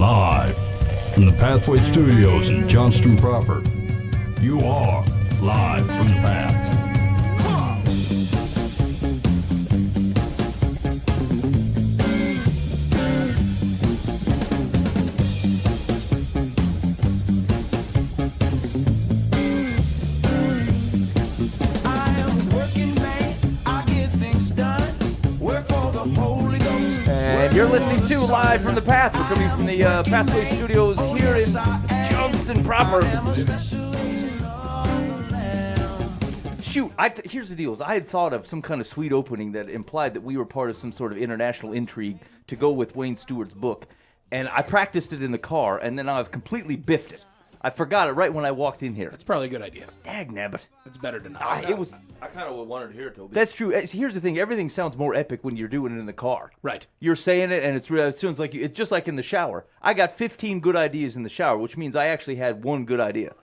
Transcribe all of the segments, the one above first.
Live from the Pathway Studios in Johnston proper. You are live from the path. You're listening to Live from the Path. We're coming from the Pathway Studios here in Johnston proper. Shoot, here's the deal. I had thought of some kind of sweet opening that implied that we were part of some sort of international intrigue to go with Wayne Stewart's book. And I practiced it in the car, and then I've completely biffed it. I forgot it right when I walked in here. That's probably a good idea. Dagnabbit. It's better than not. I kind of wanted to hear it, Toby. That's true. Here's the thing. Everything sounds more epic when you're doing it in the car. Right. You're saying it, and it sounds like it's just like in the shower. I got 15 good ideas in the shower, which means I actually had one good idea.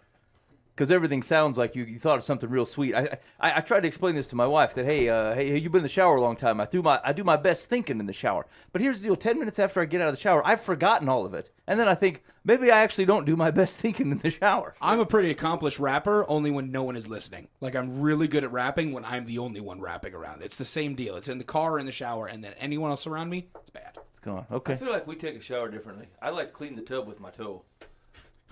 Because everything sounds like you thought of something real sweet. I tried to explain this to my wife that, hey, you've been in the shower a long time. I do my best thinking in the shower. But here's the deal. 10 minutes after I get out of the shower, I've forgotten all of it. And then I think, maybe I actually don't do my best thinking in the shower. I'm a pretty accomplished rapper only when no one is listening. Like, I'm really good at rapping when I'm the only one rapping around. It's the same deal. It's in the car or in the shower, and then anyone else around me, it's bad. It's gone. Okay. I feel like we take a shower differently. I like to clean the tub with my toe.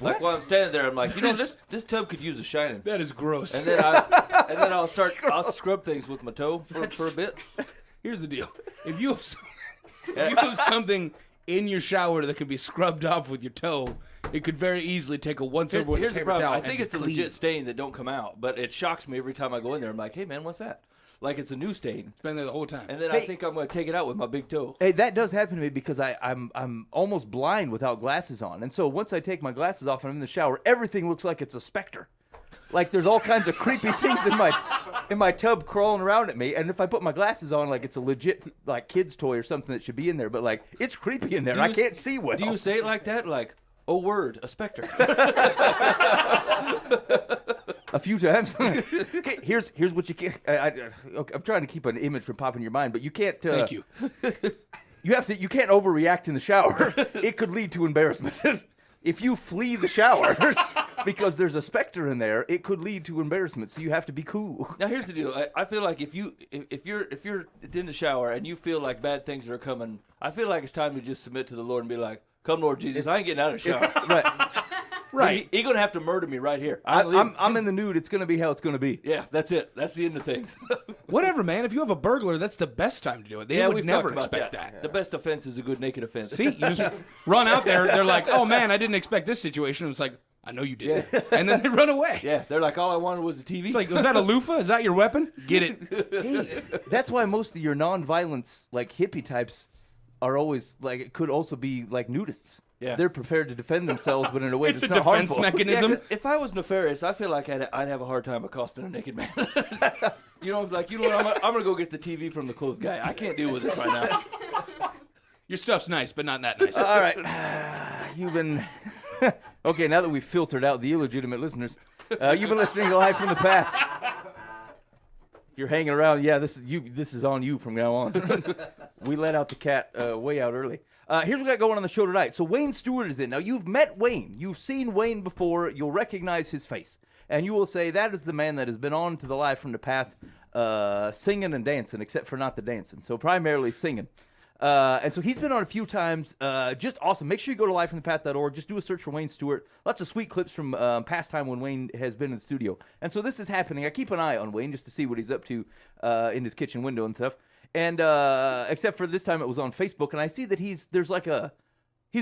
Like while I'm standing there, I'm like, this tub could use a shining. That is gross. And then I'll scrub things with my toe for a bit. Here's the deal. If you have something in your shower that could be scrubbed off with your toe, it could very easily take a once-over with a Here's the paper problem. towel. I think it's a legit stain that don't come out, but it shocks me every time I go in there. I'm like, hey man, what's that? Like it's a new stain. It's been there the whole time. And then I think I'm going to take it out with my big toe. Hey, that does happen to me because I'm almost blind without glasses on. And so once I take my glasses off and I'm in the shower, everything looks like it's a specter. Like there's all kinds of creepy things in my tub crawling around at me. And if I put my glasses on, like it's a legit like kid's toy or something that should be in there. But like it's creepy in there. I can't see well. Do you say it like that? Like, oh word, a specter. A few times. Okay, here's what you can't. I'm trying to keep an image from popping in your mind, but you can't. Thank you. You can't overreact in the shower. It could lead to embarrassment. If you flee the shower because there's a specter in there, it could lead to embarrassment. So you have to be cool. Now here's the deal. I feel like if you're in the shower and you feel like bad things are coming, I feel like it's time to just submit to the Lord and be like, "Come, Lord Jesus, I ain't getting out of the shower." Right. Right. He's going to have to murder me right here. I'm in the nude. It's going to be how it's going to be. Yeah, that's it. That's the end of things. Whatever, man. If you have a burglar, that's the best time to do it. They would we've never talked about expect that. The best offense is a good naked offense. See, you just run out there. They're like, "Oh man, I didn't expect this situation." It's like, "I know you did," and then they run away. Yeah, they're like, all I wanted was a TV. It's like, was that a loofah? Is that your weapon? Get it. Hey, that's why most of your non-violence, like hippie types, are always like it could also be like nudists. Yeah. They're prepared to defend themselves, but in a way It's that's a not defense harmful. mechanism. Yeah, if I was nefarious, I feel like I'd have a hard time accosting a naked man. It's like, you know what, I'm going to go get the TV from the clothes guy. I can't deal with this right now. Your stuff's nice, but not that nice. All right, you've been okay. Now that we've filtered out the illegitimate listeners, you've been listening to Live from the Path. If you're hanging around, yeah, this is on you from now on. We let out the cat way out early. Here's what we got going on the show tonight. So Wayne Stewart is in. Now, you've met Wayne. You've seen Wayne before. You'll recognize his face. And you will say, that is the man that has been on to the Live from the Path singing and dancing, except for not the dancing. So primarily singing. And so he's been on a few times. Just awesome. Make sure you go to livefromthepath.org. Just do a search for Wayne Stewart. Lots of sweet clips from past time when Wayne has been in the studio. And so this is happening. I keep an eye on Wayne just to see what he's up to in his kitchen window and stuff. And except for this time it was on Facebook, and I see that he's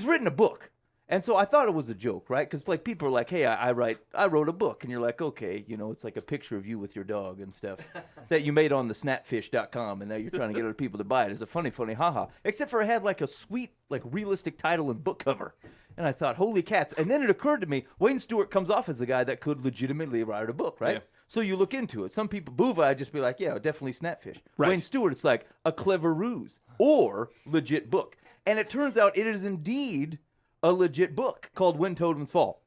written a book. And so I thought it was a joke, right? Because like people are like, hey, I wrote a book. And you're like, okay, it's like a picture of you with your dog and stuff that you made on the snapfish.com. And now you're trying to get other people to buy it. It's a funny, haha. Except for it had like a sweet, like realistic title and book cover. And I thought, holy cats. And then it occurred to me, Wayne Stewart comes off as a guy that could legitimately write a book, right? Yeah. So you look into it. Some people, Buva, I'd just be like, yeah, definitely Snapfish. Right. Wayne Stewart, it's like a clever ruse or legit book. And it turns out it is indeed a legit book called When Totems Fall.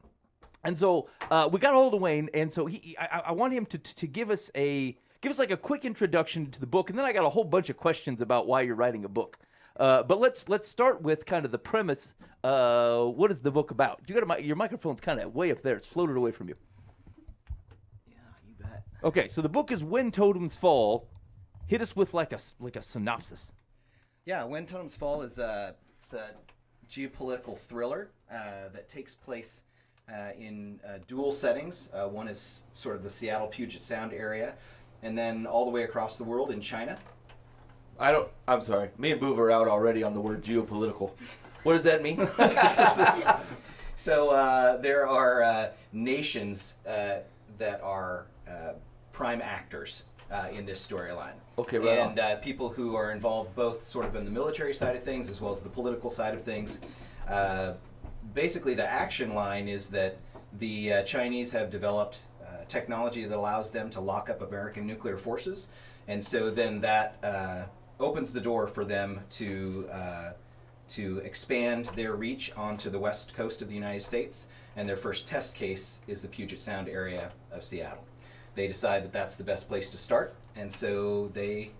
And so we got a hold of Wayne, and so I want him to give us like a quick introduction to the book, and then I got a whole bunch of questions about why you're writing a book. But let's start with kind of the premise. What is the book about? You got your microphone's kind of way up there. It's floated away from you. Yeah, you bet. Okay, so the book is When Totems Fall. Hit us with like a synopsis. Yeah, When Totems Fall is it's a geopolitical thriller that takes place in dual settings. One is sort of the Seattle Puget Sound area, and then all the way across the world in China. I'm sorry. Me and Boover are out already on the word geopolitical. What does that mean? So there are nations that are prime actors in this storyline. Okay, right on. And people who are involved both sort of in the military side of things as well as the political side of things. Basically, the action line is that the Chinese have developed technology that allows them to lock up American nuclear forces. And so then that opens the door for them to expand their reach onto the west coast of the United States. And their first test case is the Puget Sound area of Seattle. They decide that that's the best place to start, and so they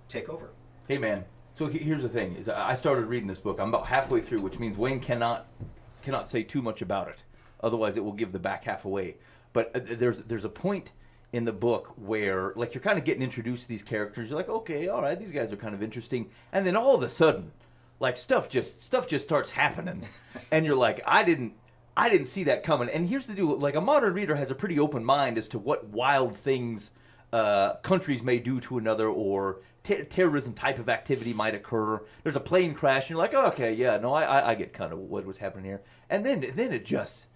take over. Hey, man. So here's the thing: is I started reading this book. I'm about halfway through, which means Wayne cannot say too much about it, otherwise it will give the back half away. But there's a point in the book where, like, you're kind of getting introduced to these characters. You're like, okay, all right, these guys are kind of interesting, and then all of a sudden, like, stuff just starts happening, and you're like, I didn't see that coming. And here's the deal: like, a modern reader has a pretty open mind as to what wild things countries may do to another, or terrorism type of activity might occur. There's a plane crash, and you're like, oh, okay, yeah, no, I get kind of what was happening here. And then it just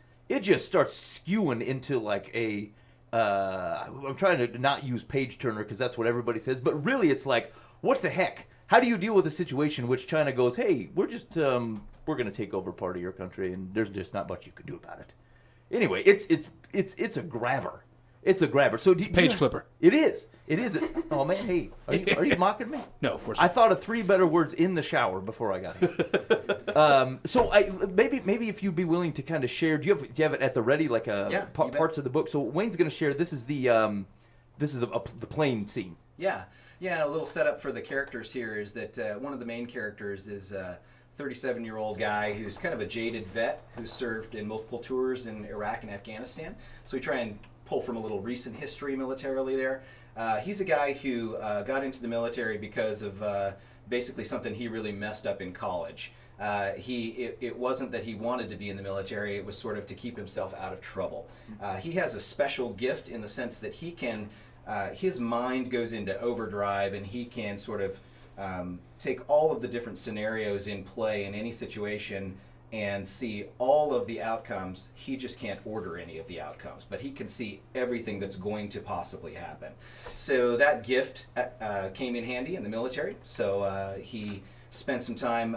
starts skewing into like a I'm trying to not use page turner because that's what everybody says, but really it's like, what the heck? How do you deal with a situation in which China goes, hey, we're just we're going to take over part of your country, and there's just not much you can do about it. Anyway, it's a grabber. It's a grabber. So Page flipper. It is. It is. Oh man, hey, are you mocking me? No, of course I not. thought of 3 better words in the shower before I got here. So maybe if you'd be willing to kind of share, do you have it at the ready, like parts of the book? So Wayne's going to share. This is the plane scene. Yeah. A little setup for the characters here is that one of the main characters is a 37-year-old guy who's kind of a jaded vet who served in multiple tours in Iraq and Afghanistan. So we try and pull from a little recent history militarily there. He's a guy who got into the military because of basically something he really messed up in college. It wasn't that he wanted to be in the military, it was sort of to keep himself out of trouble. He has a special gift in the sense that he can, his mind goes into overdrive, and he can sort of take all of the different scenarios in play in any situation and see all of the outcomes. He just can't order any of the outcomes, but he can see everything that's going to possibly happen. So that gift came in handy in the military. So he spent some time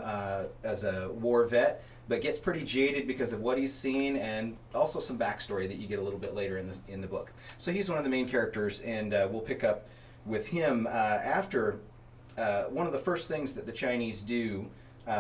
as a war vet, but gets pretty jaded because of what he's seen, and also some backstory that you get a little bit later in the book. So he's one of the main characters, and we'll pick up with him after one of the first things that the Chinese do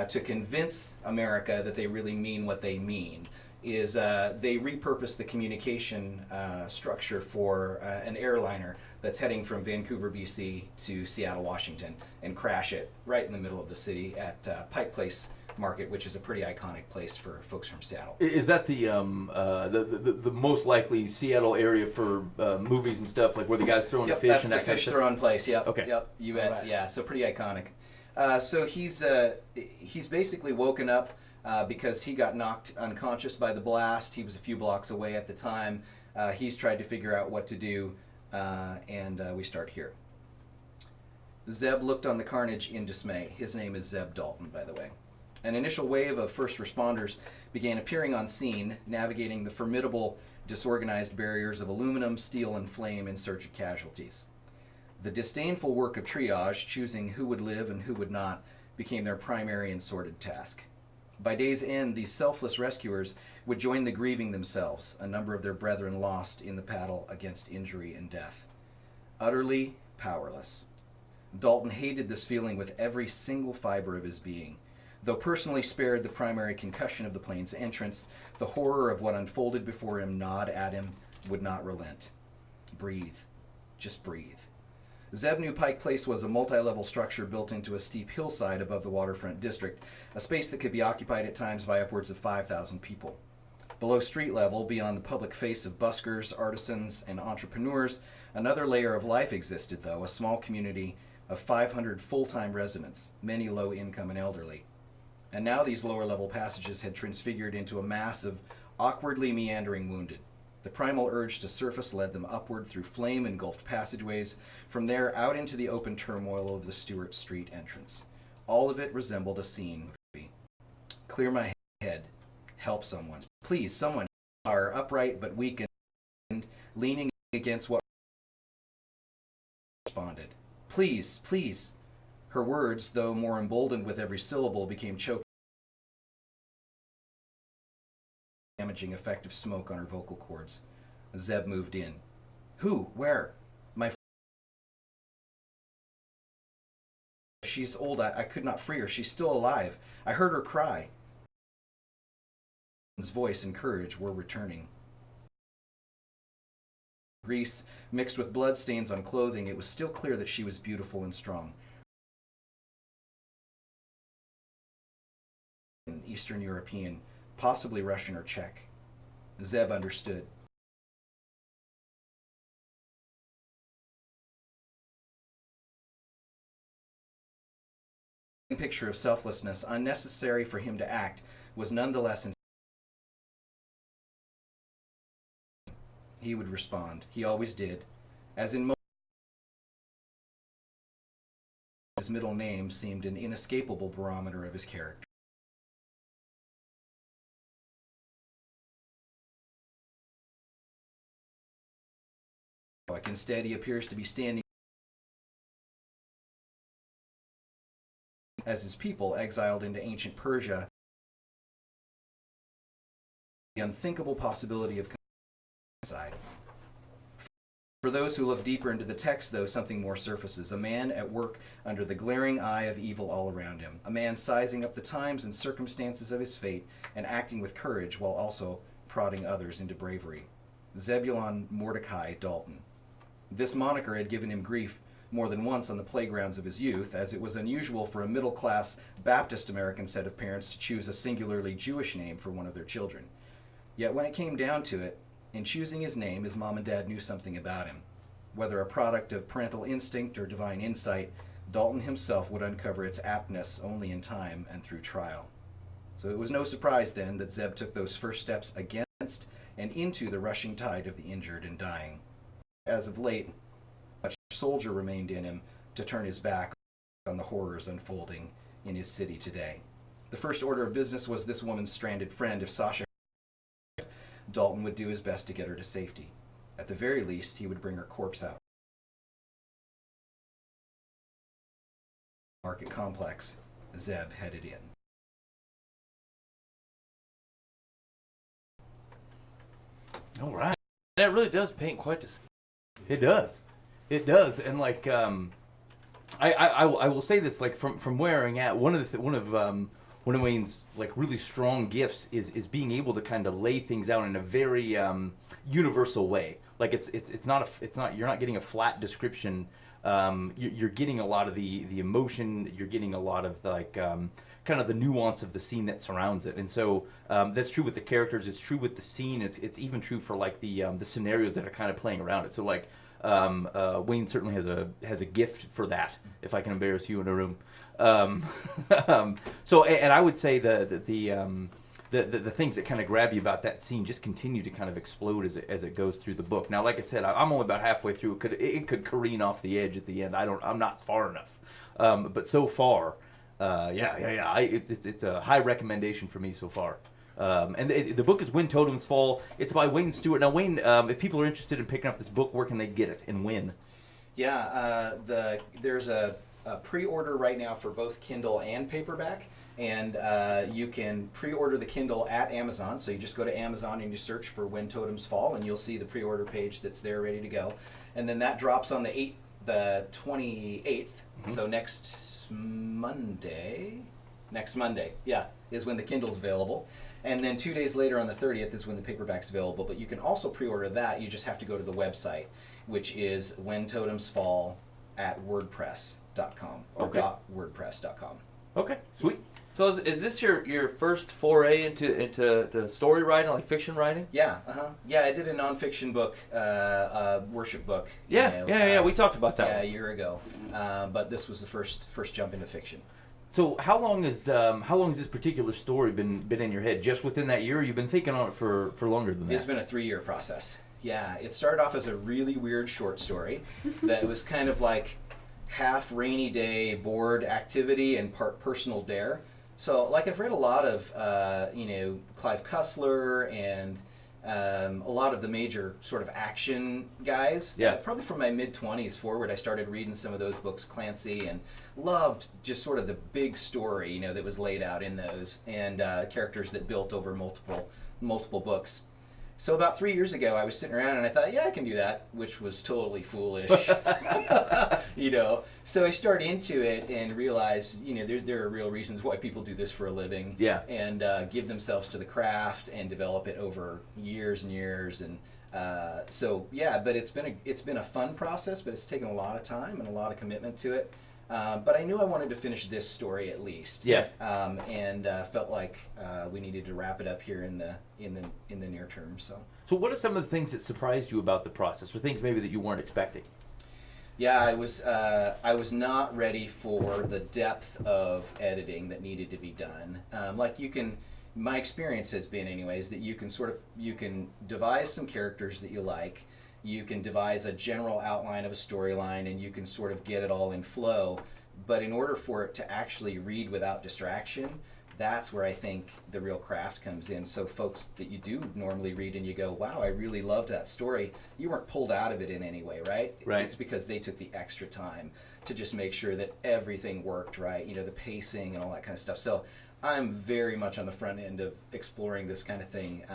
to convince America that they really mean what they mean is they repurpose the communication structure for an airliner that's heading from Vancouver, BC to Seattle, Washington, and crash it right in the middle of the city at Pike Place Market, which is a pretty iconic place for folks from Seattle. Is that the most likely Seattle area for movies and stuff, like where the guys throwing the fish That's and the that kind of fish stuff? throwing place. Yep. Okay. Yep. You bet. Right. Yeah. So pretty iconic. So he's basically woken up because he got knocked unconscious by the blast. He was a few blocks away at the time. He's tried to figure out what to do, and we start here. Zeb looked on the carnage in dismay. His name is Zeb Dalton, by the way. An initial wave of first responders began appearing on scene, navigating the formidable, disorganized barriers of aluminum, steel, and flame in search of casualties. The disdainful work of triage, choosing who would live and who would not, became their primary and sordid task. By day's end, these selfless rescuers would join the grieving themselves, a number of their brethren lost in the battle against injury and death. Utterly powerless. Dalton hated this feeling with every single fiber of his being. Though personally spared the primary concussion of the plane's entrance, the horror of what unfolded before him gnawed at him, would not relent. Breathe. Just breathe. Zeb knew Pike Place was a multi-level structure built into a steep hillside above the waterfront district, a space that could be occupied at times by upwards of 5,000 people. Below street level, beyond the public face of buskers, artisans, and entrepreneurs, another layer of life existed, though, a small community of 500 full-time residents, many low-income and elderly. And now these lower-level passages had transfigured into a mass of awkwardly meandering wounded. The primal urge to surface led them upward through flame-engulfed passageways, from there out into the open turmoil of the Stewart Street entrance. All of it resembled a scene. Clear my head. Help someone. Please, someone. Are upright but weakened, leaning against what responded. Please, please. Her words, though more emboldened with every syllable, became choked. Damaging effect of smoke on her vocal cords. Zeb moved in. Who? Where? My She's old. I could not free her. She's still alive. I heard her cry. His voice and courage were returning. Grease mixed with blood stains on clothing, it was still clear that she was beautiful and strong. Eastern European, possibly Russian or Czech. Zeb understood. The picture of selflessness, unnecessary for him to act, was nonetheless. He would respond. He always did. As in most, his middle name seemed an inescapable barometer of his character. Instead, he appears to be standing as his people, exiled into ancient Persia. The unthinkable possibility of genocide. For those who look deeper into the text, though, something more surfaces. A man at work under the glaring eye of evil all around him. A man sizing up the times and circumstances of his fate and acting with courage while also prodding others into bravery. Zebulon Mordecai Dalton. This moniker had given him grief more than once on the playgrounds of his youth, as it was unusual for a middle-class Baptist American set of parents to choose a singularly Jewish name for one of their children. Yet when it came down to it, in choosing his name, his mom and dad knew something about him. Whether a product of parental instinct or divine insight, Dalton himself would uncover its aptness only in time and through trial. So it was no surprise then that Zeb took those first steps against and into the rushing tide of the injured and dying. As of late, a soldier remained in him to turn his back on the horrors unfolding in his city today. The first order of business was this woman's stranded friend. If Sasha, Dalton would do his best to get her to safety. At the very least, he would bring her corpse out. Market complex, Zeb headed in. All right. That really does paint quite the scene. It does. It does. And like, I will say this, like from where I'm at, one of Wayne's like really strong gifts is being able to kind of lay things out in a very universal way. Like it's not you're not getting a flat description. You're getting a lot of the emotion. You're getting a lot of like kind of the nuance of the scene that surrounds it. And so that's true with the characters. It's true with the scene. It's even true for like the scenarios that are kind of playing around it. So like Wayne certainly has a gift for that. If I can embarrass you in a room. So and I would say the things that kind of grab you about that scene just continue to kind of explode as it goes through the book. Now, like I said, I'm only about halfway through. It could careen off the edge at the end. I'm not far enough. But so far, it's a high recommendation for me so far. And the book is When Totems Fall. It's by Wayne Stewart. Now, Wayne, if people are interested in picking up this book, where can they get it and when? Yeah, there's a pre-order right now for both Kindle and paperback. And you can pre-order the Kindle at Amazon. So you just go to Amazon and you search for When Totems Fall, and you'll see the pre-order page that's there ready to go. And then that drops on the 28th. Mm-hmm. So next Monday, is when the Kindle's available. And then 2 days later on the 30th is when the paperback's available. But you can also pre-order that. You just have to go to the website, which is whentotemsfall.com. at wordpress.com or Okay. .wordpress.com. Okay, sweet. So is this your first foray into the story writing, like fiction writing? Yeah, yeah. I did a nonfiction book, worship book. Yeah. We talked about that. Yeah, one. a year ago. But this was the first jump into fiction. So how long has this particular story been in your head? Just within that year, or you've been thinking on it for longer than that? It's been a 3-year process. Yeah, it started off as a really weird short story that was kind of like half rainy day bored activity and part personal dare. So, like, I've read a lot of, Clive Cussler and a lot of the major sort of action guys. Yeah. Probably from my mid-20s forward, I started reading some of those books, Clancy, and loved just sort of the big story, that was laid out in those, and characters that built over multiple books. So about 3 years ago, I was sitting around and I thought, yeah, I can do that, which was totally foolish, So I started into it and realized, there are real reasons why people do this for a living. Yeah. And give themselves to the craft and develop it over years and years. And but it's been a fun process, but it's taken a lot of time and a lot of commitment to it. But I knew I wanted to finish this story at least. Yeah. And felt like we needed to wrap it up here in the near term. So what are some of the things that surprised you about the process, or things maybe that you weren't expecting? Yeah, I was not ready for the depth of editing that needed to be done. My experience has been, anyways, that you can devise some characters that you like. You can devise a general outline of a storyline, and you can sort of get it all in flow. But in order for it to actually read without distraction, that's where I think the real craft comes in. So folks that you do normally read and you go, wow, I really loved that story, you weren't pulled out of it in any way, right? Right. It's because they took the extra time to just make sure that everything worked right, the pacing and all that kind of stuff. So I'm very much on the front end of exploring this kind of thing.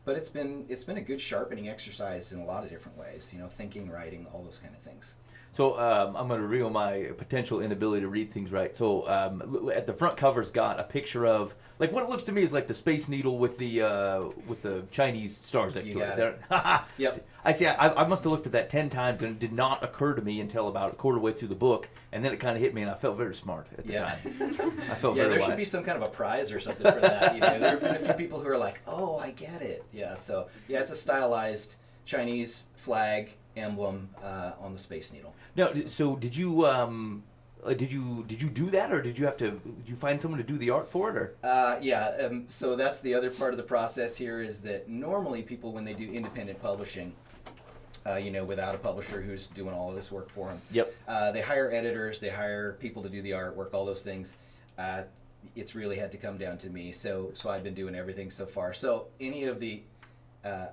But it's been a good sharpening exercise in a lot of different ways, thinking, writing, all those kind of things. So I'm going to reveal my potential inability to read things right. So at the front cover's got a picture of, like, what it looks to me is like the Space Needle with the Chinese stars next to it. Is that Yep. I see. I must have looked at that 10 times, and it did not occur to me until about a quarter way through the book, and then it kind of hit me, and I felt very smart at the time. I felt very there wise. should be some kind of a prize or something for that. There have been a few people who are like, "Oh, I get it." Yeah. So it's a stylized Chinese flag emblem on the Space Needle. Now, so did you do that, or did you find someone to do the art for it, or? So that's the other part of the process here, is that normally people, when they do independent publishing, without a publisher who's doing all of this work for them, Yep. They hire editors, they hire people to do the artwork, all those things. It's really had to come down to me. So I've been doing everything so far. So any of the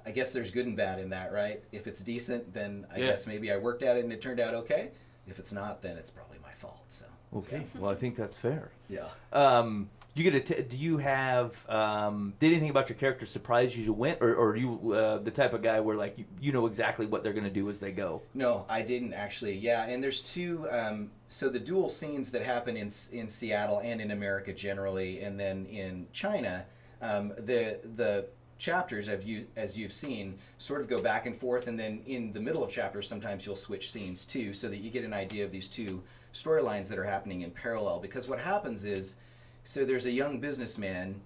I guess there's good and bad in that, right? If it's decent, then I guess maybe I worked at it and it turned out okay. If it's not, then it's probably my fault. So Okay. Well, I think that's fair. yeah. Do you have did anything about your character surprise you as you went, or are you the type of guy where, like, you know exactly what they're going to do as they go? No, I didn't actually. Yeah, and there's two. So the dual scenes that happen in Seattle and in America generally, and then in China, the chapters, as you've seen, sort of go back and forth, and then in the middle of chapters sometimes you'll switch scenes too, so that you get an idea of these two storylines that are happening in parallel. Because what happens is, so there's a young businessman,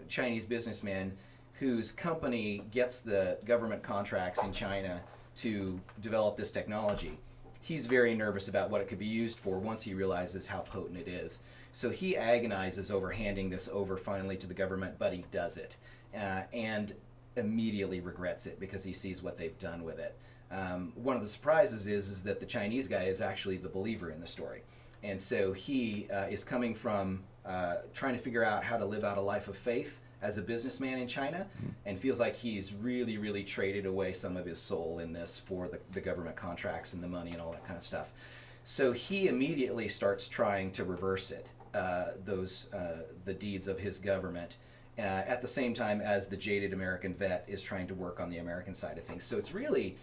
Chinese businessman, whose company gets the government contracts in China to develop this technology. He's very nervous about what it could be used for once he realizes how potent it is. So he agonizes over handing this over finally to the government, but he does it. And immediately regrets it because he sees what they've done with it. One of the surprises is that the Chinese guy is actually the believer in the story. And so he is coming from trying to figure out how to live out a life of faith as a businessman in China, and feels like he's really, really traded away some of his soul in this for the government contracts and the money and all that kind of stuff. So he immediately starts trying to reverse it, the deeds of his government, at the same time as the jaded American vet is trying to work on the American side of things. So it's really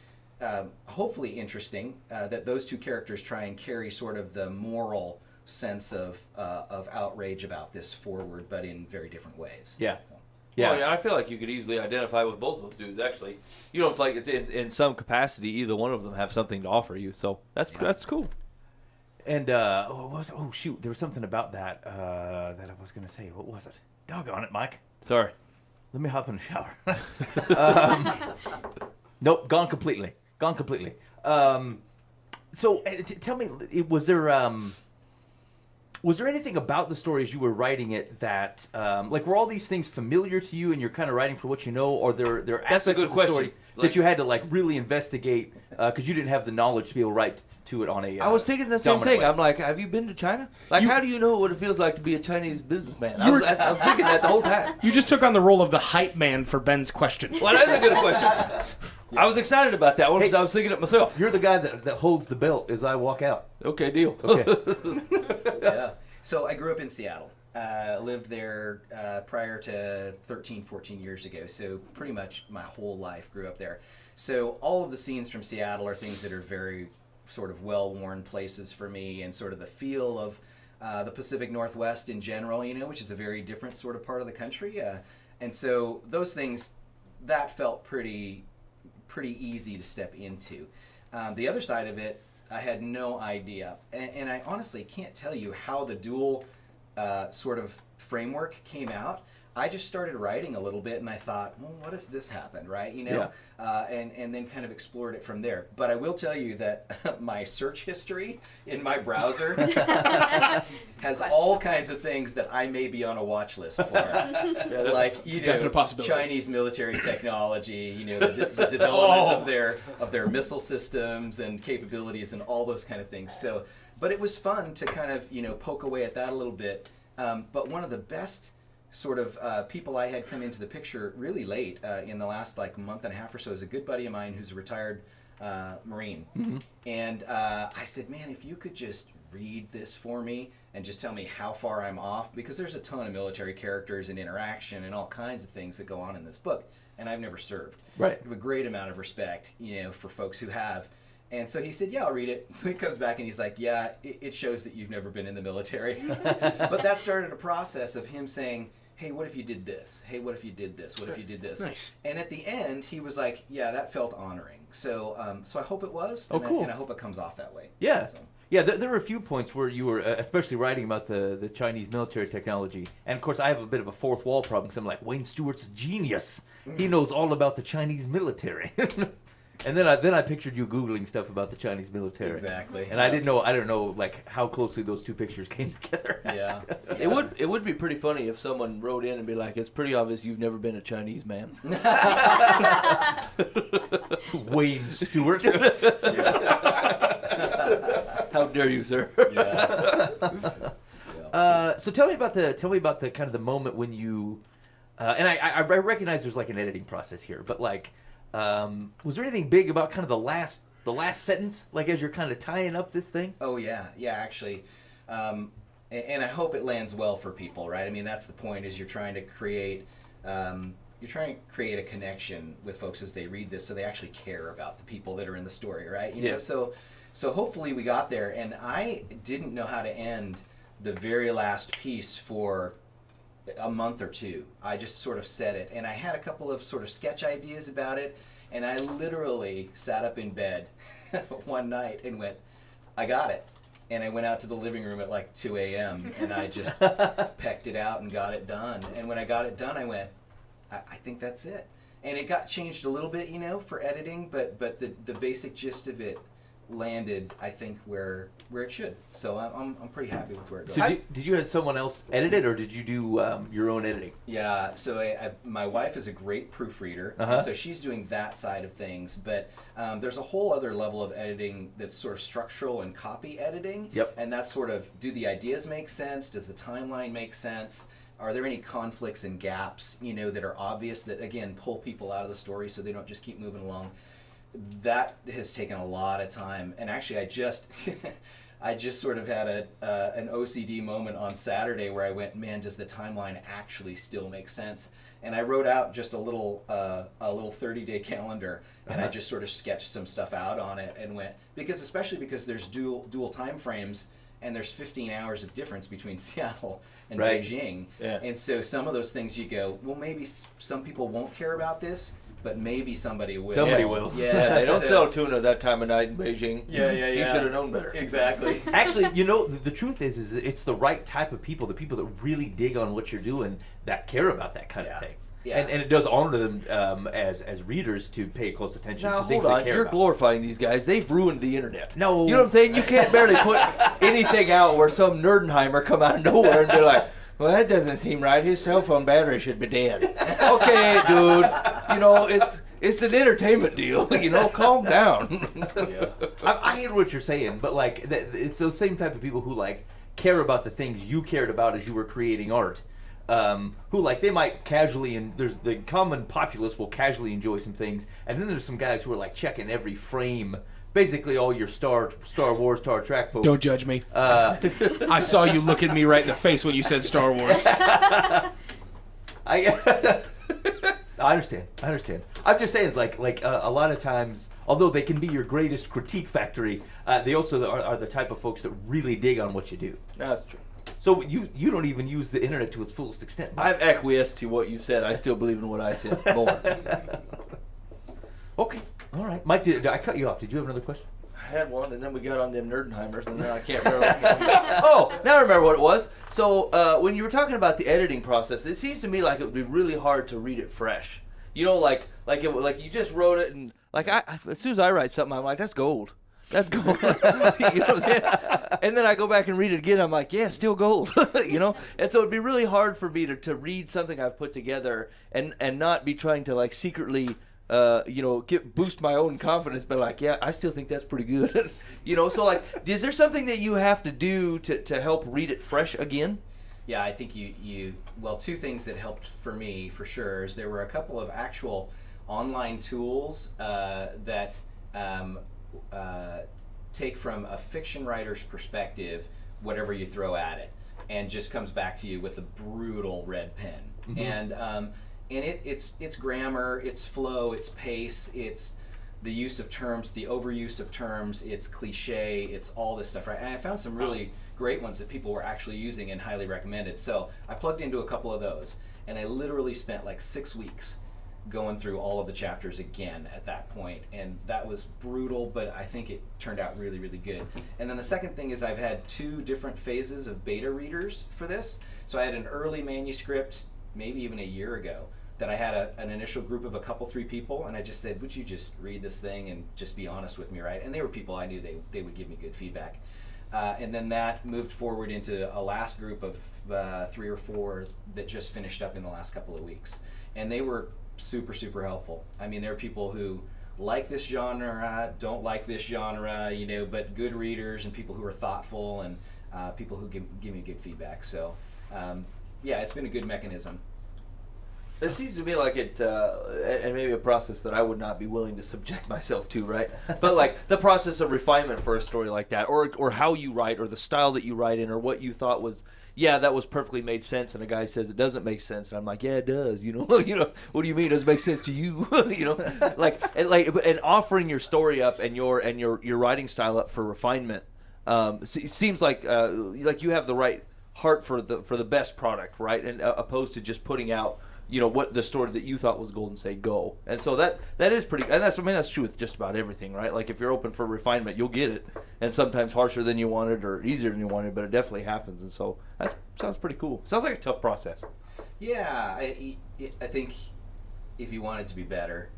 hopefully interesting that those two characters try and carry sort of the moral sense of outrage about this forward, but in very different ways. Yeah. So. Yeah. Well, yeah, I feel like you could easily identify with both of those dudes. Actually, you know, it's like it's in some capacity, either one of them have something to offer you. So that's cool. And shoot, there was something about that that I was gonna say. What was it? Doggone it, Mike. Sorry. Let me hop in the shower. Nope, gone completely. Gone completely. So tell me, was there anything about the story as you were writing it that, were all these things familiar to you and you're kind of writing for what you know, or there are That's a aspects good of the question. story that you had to really investigate because you didn't have the knowledge to be able to write to it on a I was thinking the same dominant thing. way? I'm like, have you been to China? Like, how do you know what it feels like to be a Chinese businessman? I was thinking that the whole time. You just took on the role of the hype man for Ben's question. Well, that's a good question. I was excited about that one because I was thinking it myself. You're the guy that holds the belt as I walk out. Okay, deal. Okay. Yeah. So I grew up in Seattle. Lived there prior to 13, 14 years ago. So pretty much my whole life grew up there. So all of the scenes from Seattle are things that are very sort of well-worn places for me, and sort of the feel of the Pacific Northwest in general, which is a very different sort of part of the country. And so those things, that felt pretty easy to step into. The other side of it, I had no idea. And I honestly can't tell you how the dual sort of framework came out. I just started writing a little bit, and I thought, well, what if this happened, right? And then kind of explored it from there. But I will tell you that my search history in my browser has all kinds of things that I may be on a watch list for, like definite possibility. Chinese military technology, the development of their missile systems and capabilities and all those kind of things. So, but it was fun to kind of poke away at that a little bit. But one of the best sort of people I had come into the picture really late in the last month and a half or so is a good buddy of mine who's a retired Marine. Mm-hmm. And I said, man, if you could just read this for me and just tell me how far I'm off, because there's a ton of military characters and interaction and all kinds of things that go on in this book, and I've never served. Right. I have a great amount of respect, for folks who have. And so he said, yeah, I'll read it. So he comes back and he's like, yeah, it shows that you've never been in the military. But that started a process of him saying, hey, what if you did this? Hey, what if you did this? What if you did this? Nice. And at the end, he was like, yeah, that felt honoring. So so I hope it was. Oh, cool. And I hope it comes off that way. Yeah. So. Yeah, there were a few points where you were, especially writing about the Chinese military technology. And, of course, I have a bit of a fourth wall problem because I'm like, Wayne Stewart's a genius. He knows all about the Chinese military. And then I pictured you Googling stuff about the Chinese military. Exactly. And I don't know how closely those two pictures came together. Yeah. It would be pretty funny if someone wrote in and be like, it's pretty obvious you've never been a Chinese man. Wayne Stewart. How dare you, sir? Yeah. So tell me about the kind of the moment when you, and I recognize there's an editing process here, but was there anything big about kind of the last sentence, as you're kind of tying up this thing? Oh yeah, actually, and I hope it lands well for people, right? I mean, that's the point. Is you're trying to create a connection with folks as they read this, so they actually care about the people that are in the story, right? You know, so hopefully we got there. And I didn't know how to end the very last piece for a month or two. I just sort of said it, and I had a couple of sort of sketch ideas about it, and I literally sat up in bed one night and went, I got it. And I went out to the living room at 2 a.m. and I just pecked it out and got it done. And when I got it done, I went, I think that's it. And it got changed a little bit, for editing, but the basic gist of it landed, I think, where it should. So I'm pretty happy with where it goes. So did you have someone else edit it, or did you do your own editing? Yeah, so my wife is a great proofreader, so she's doing that side of things. But there's a whole other level of editing that's sort of structural and copy editing. Yep. And that's sort of, do the ideas make sense? Does the timeline make sense? Are there any conflicts and gaps, that are obvious that, again, pull people out of the story so they don't just keep moving along? That has taken a lot of time. And actually, I just sort of had an OCD moment on Saturday where I went, man, does the timeline actually still make sense? And I wrote out just a little 30-day calendar, and I just sort of sketched some stuff out on it and went, especially because there's dual time frames, and there's 15 hours of difference between Seattle and Right. Beijing. Yeah. And so some of those things you go, well, maybe some people won't care about this, but maybe somebody will. Somebody will. Yeah, They don't so- sell tuna that time of night in Beijing. Yeah, yeah, You yeah. should have known better. Exactly. Actually, you know, the truth is it's the right type of people, the people that really dig on what you're doing, that care about that kind Yeah. of thing. Yeah. And it does honor them as readers to pay close attention Now to things hold on, they care you're about. glorifying these guys. They've ruined the internet. No. You know what I'm saying? You can't barely put anything out where some Nerdenheimer come out of nowhere and be like, well, that doesn't seem right. His cell phone battery should be dead. Okay, dude. You know, it's an entertainment deal. You know, calm down. I hear what you're saying, but like it's those same type of people who like care about the things you cared about as you were creating art. Who like they might casually, and there's the common populace will casually enjoy some things, and then there's some guys who are like checking every frame. Basically, all your Star Wars, Star Trek folks. Don't judge me. I saw you look at me right in the face when you said Star Wars. I understand. I'm just saying, it's like a lot of times, although they can be your greatest critique factory, they also are the type of folks that really dig on what you do. That's true. So you don't even use the internet to its fullest extent. I've acquiesced to what you said. I still believe in what I said more. Okay, all right. Mike, did I cut you off? Did you have another question? I had one, and then we got on them Nerdenheimers, and then I can't remember. Oh, now I remember what it was. So when you were talking about the editing process, it seems to me like it would be really hard to read it fresh. You know, like you just wrote it, and like as soon as I write something, I'm like, that's gold. That's gold. You know what I'm saying? And then I go back and read it again. I'm like, yeah, still gold. You know? And so it'd be really hard for me to read something I've put together and not be trying to like secretly boost my own confidence, but like, yeah, I still think that's pretty good. You know, so like, is there something that you have to do to help read it fresh again? Yeah, I think well, two things that helped for me for sure is there were a couple of actual online tools that take from a fiction writer's perspective whatever you throw at it, and just comes back to you with a brutal red pen. And it's grammar, it's flow, it's pace, it's the use of terms, the overuse of terms, it's cliche, it's all this stuff, right? And I found some really great ones that people were actually using and highly recommended. So I plugged into a couple of those, and I literally spent like 6 weeks going through all of the chapters again at that point, and that was brutal, but I think it turned out really, really good. And then the second thing is I've had 2 different phases of beta readers for this. So I had an early manuscript, maybe even a year ago, that I had an initial group of a couple, 3 people, and I just said, would you just read this thing and just be honest with me, right? And they were people I knew they would give me good feedback. And then that moved forward into a last group of 3 or 4 that just finished up in the last couple of weeks. And they were super, super helpful. I mean, there are people who like this genre, don't like this genre, you know, but good readers and people who are thoughtful and people who give me good feedback. So, yeah, it's been a good mechanism. It seems to me like it, and maybe a process that I would not be willing to subject myself to, right? But like the process of refinement for a story like that, or how you write, or the style that you write in, or what you thought was, yeah, that was perfectly made sense, and a guy says it doesn't make sense, and I'm like, yeah, it does. You know, what do you mean it doesn't make sense to you? You know, and offering your story up and your writing style up for refinement, seems like you have the right heart for the best product, right? And opposed to just putting out, you know, what the story that you thought was gold and say go. And so that is pretty, and that's true with just about everything, right? Like if you're open for refinement, you'll get it, and sometimes harsher than you wanted or easier than you wanted, but it definitely happens. And so that sounds pretty cool. Sounds like a tough process. Yeah, I think if you want it to be better,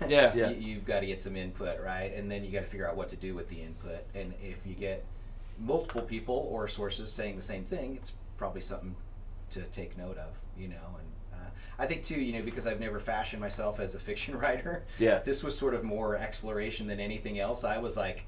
Yeah. you've got to get some input, right? And then you got to figure out what to do with the input. And if you get multiple people or sources saying the same thing, it's probably something to take note of, you know. And I think too, you know, because I've never fashioned myself as a fiction writer, this was sort of more exploration than anything else. I was like,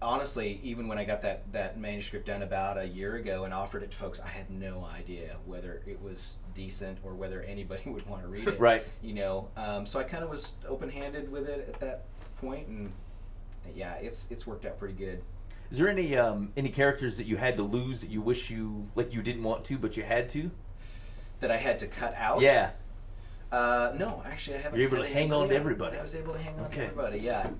honestly, even when I got that manuscript done about a year ago and offered it to folks, I had no idea whether it was decent or whether anybody would want to read it. Right. You know, so I kind of was open-handed with it at that point, and yeah, it's worked out pretty good. Is there any characters that you had to lose that you wish you didn't want to but you had to? That I had to cut out? Yeah. No, actually, I haven't. You're able to hang on to yet. everybody. I was able to hang on Okay. to everybody. Yeah.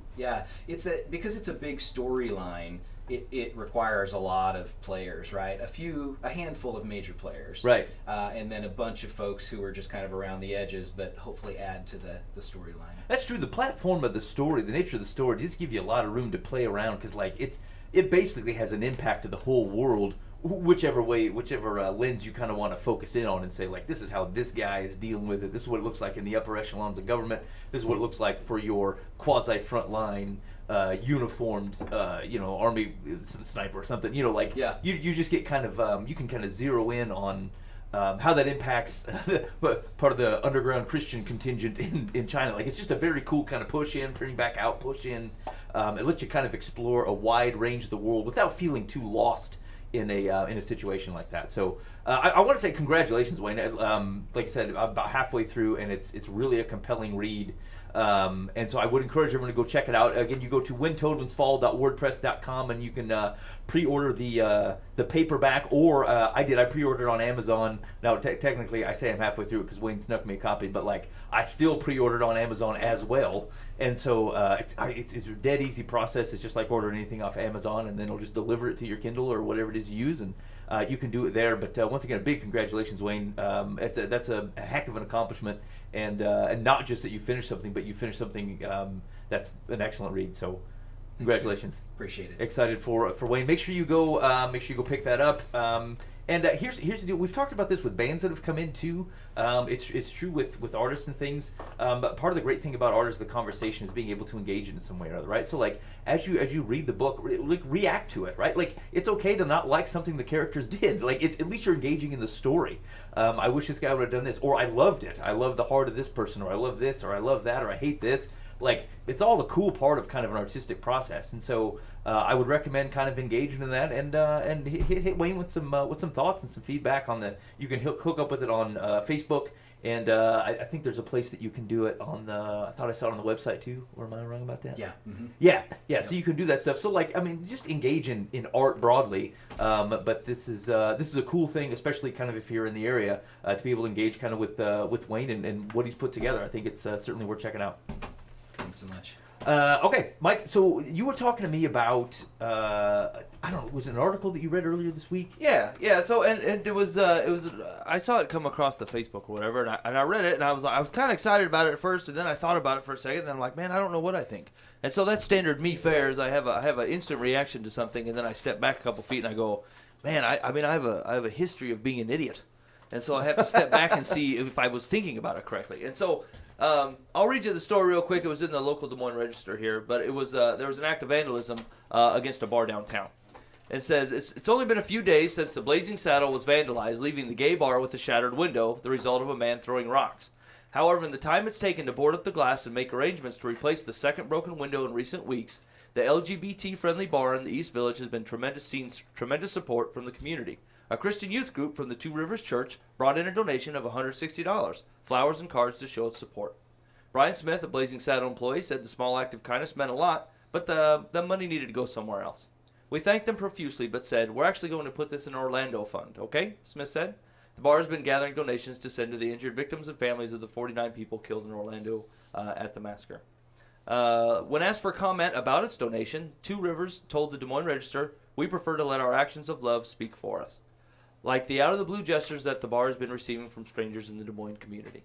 Because it's a big storyline. it requires a lot of players, right? A handful of major players, Right. And then a bunch of folks who are just kind of around the edges, but hopefully add to the storyline. That's true. The platform of the story, the nature of the story, just give you a lot of room to play around because, like, it basically has an impact to the whole world, whichever lens you kind of want to focus in on and say, like, this is how this guy is dealing with it. This is what it looks like in the upper echelons of government. This is what it looks like for your quasi frontline uniformed, army sniper or something. You just get kind of you can kind of zero in on how that impacts part of the underground Christian contingent in China. Like, it's just a very cool kind of push in, bring back out, push in. It lets you kind of explore a wide range of the world without feeling too lost in a situation like that. So I want to say congratulations, Wayne. Like I said, about halfway through, and it's really a compelling read. And so I would encourage everyone to go check it out. Again, you go to whentotems.wordpress.com and you can pre-order the paperback, or I pre-ordered it on Amazon. Now, technically, I say I'm halfway through it because Wayne snuck me a copy, but like I still pre-ordered on Amazon as well. And so it's a dead easy process. It's just like ordering anything off Amazon, and then it'll just deliver it to your Kindle or whatever it is you use, and you can do it there. But once again, a big congratulations, Wayne. That's a heck of an accomplishment, and not just that you finished something, but you finished something that's an excellent read. So congratulations. Appreciate it. Excited for Wayne. Make sure you go pick that up. And here's the deal. We've talked about this with bands that have come in too. It's true with artists and things. But part of the great thing about art is the conversation is being able to engage in some way or other, right? So like as you read the book, react to it, right? Like it's okay to not like something the characters did. Like it's at least you're engaging in the story. I wish this guy would have done this, or I loved it. I love the heart of this person, or I love this, or I love that, or I hate this. Like it's all the cool part of kind of an artistic process, and so I would recommend kind of engaging in that and hit Wayne with some thoughts and some feedback on the. You can hook up with it on Facebook, and I think there's a place that you can do it on the. I thought I saw it on the website too. Or am I wrong about that? Yeah. Mm-hmm. Yeah. So you can do that stuff. So like just engage in art broadly. But this is a cool thing, especially kind of if you're in the area, to be able to engage kind of with Wayne and what he's put together. I think it's certainly worth checking out. Thanks so much. Okay, Mike, so you were talking to me about, I don't know, was it an article that you read earlier this week? Yeah. So, and it was, I saw it come across the Facebook or whatever, and I read it, and I was kind of excited about it at first, and then I thought about it for a second, and then I'm like, man, I don't know what I think. And so that's standard me fares. I have an instant reaction to something, and then I step back a couple feet, and I go, man, I have a history of being an idiot. And so I have to step back and see if I was thinking about it correctly. And so I'll read you the story real quick. It was in the local Des Moines Register here, but it was there was an act of vandalism against a bar downtown. It says, it's only been a few days since the Blazing Saddle was vandalized, leaving the gay bar with a shattered window, the result of a man throwing rocks. However, in the time it's taken to board up the glass and make arrangements to replace the second broken window in recent weeks, the LGBT-friendly bar in the East Village has been tremendous support from the community. A Christian youth group from the Two Rivers Church brought in a donation of $160, flowers and cards to show its support. Brian Smith, a Blazing Saddle employee, said the small act of kindness meant a lot, but the money needed to go somewhere else. We thanked them profusely, but said, we're actually going to put this in an Orlando fund, okay? Smith said. The bar has been gathering donations to send to the injured victims and families of the 49 people killed in Orlando at the massacre. When asked for comment about its donation, Two Rivers told the Des Moines Register, we prefer to let our actions of love speak for us. Like the out-of-the-blue gestures that the bar has been receiving from strangers in the Des Moines community.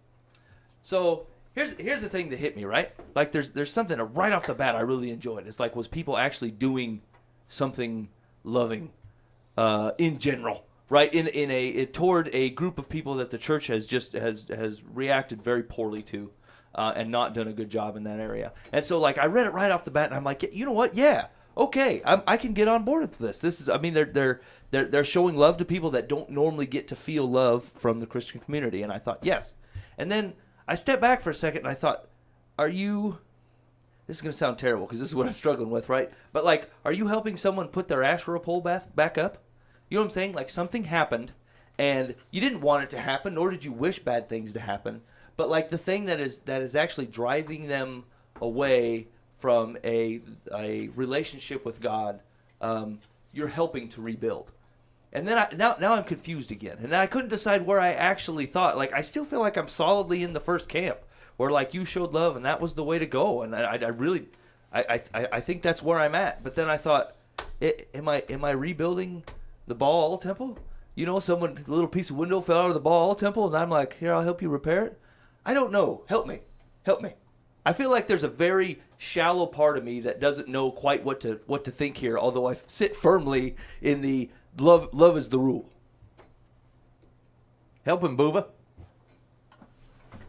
So here's the thing that hit me, right? Like there's something right off the bat I really enjoyed. It's like, was people actually doing something loving in general, right? Toward a group of people that the church has reacted very poorly to and not done a good job in that area. And so like I read it right off the bat, and I'm like, you know what? Yeah. Okay, I can get on board with this. This is, I mean, they're showing love to people that don't normally get to feel love from the Christian community, and I thought, yes. And then I stepped back for a second, and I thought, this is going to sound terrible because this is what I'm struggling with, right? But like, are you helping someone put their Asherah pole back up? You know what I'm saying? Like something happened, and you didn't want it to happen, nor did you wish bad things to happen. But like the thing that is actually driving them away from a relationship with God, you're helping to rebuild. And then now I'm confused again. And I couldn't decide where I actually thought. Like, I still feel like I'm solidly in the first camp, where, like, you showed love, and that was the way to go. And I really think that's where I'm at. But then I thought, Am I rebuilding the Baal temple? You know, a little piece of window fell out of the Baal temple, and I'm like, here, I'll help you repair it. I don't know. Help me. I feel like there's a very shallow part of me that doesn't know quite what to think here, although I sit firmly in the love is the rule. Help him, Boova.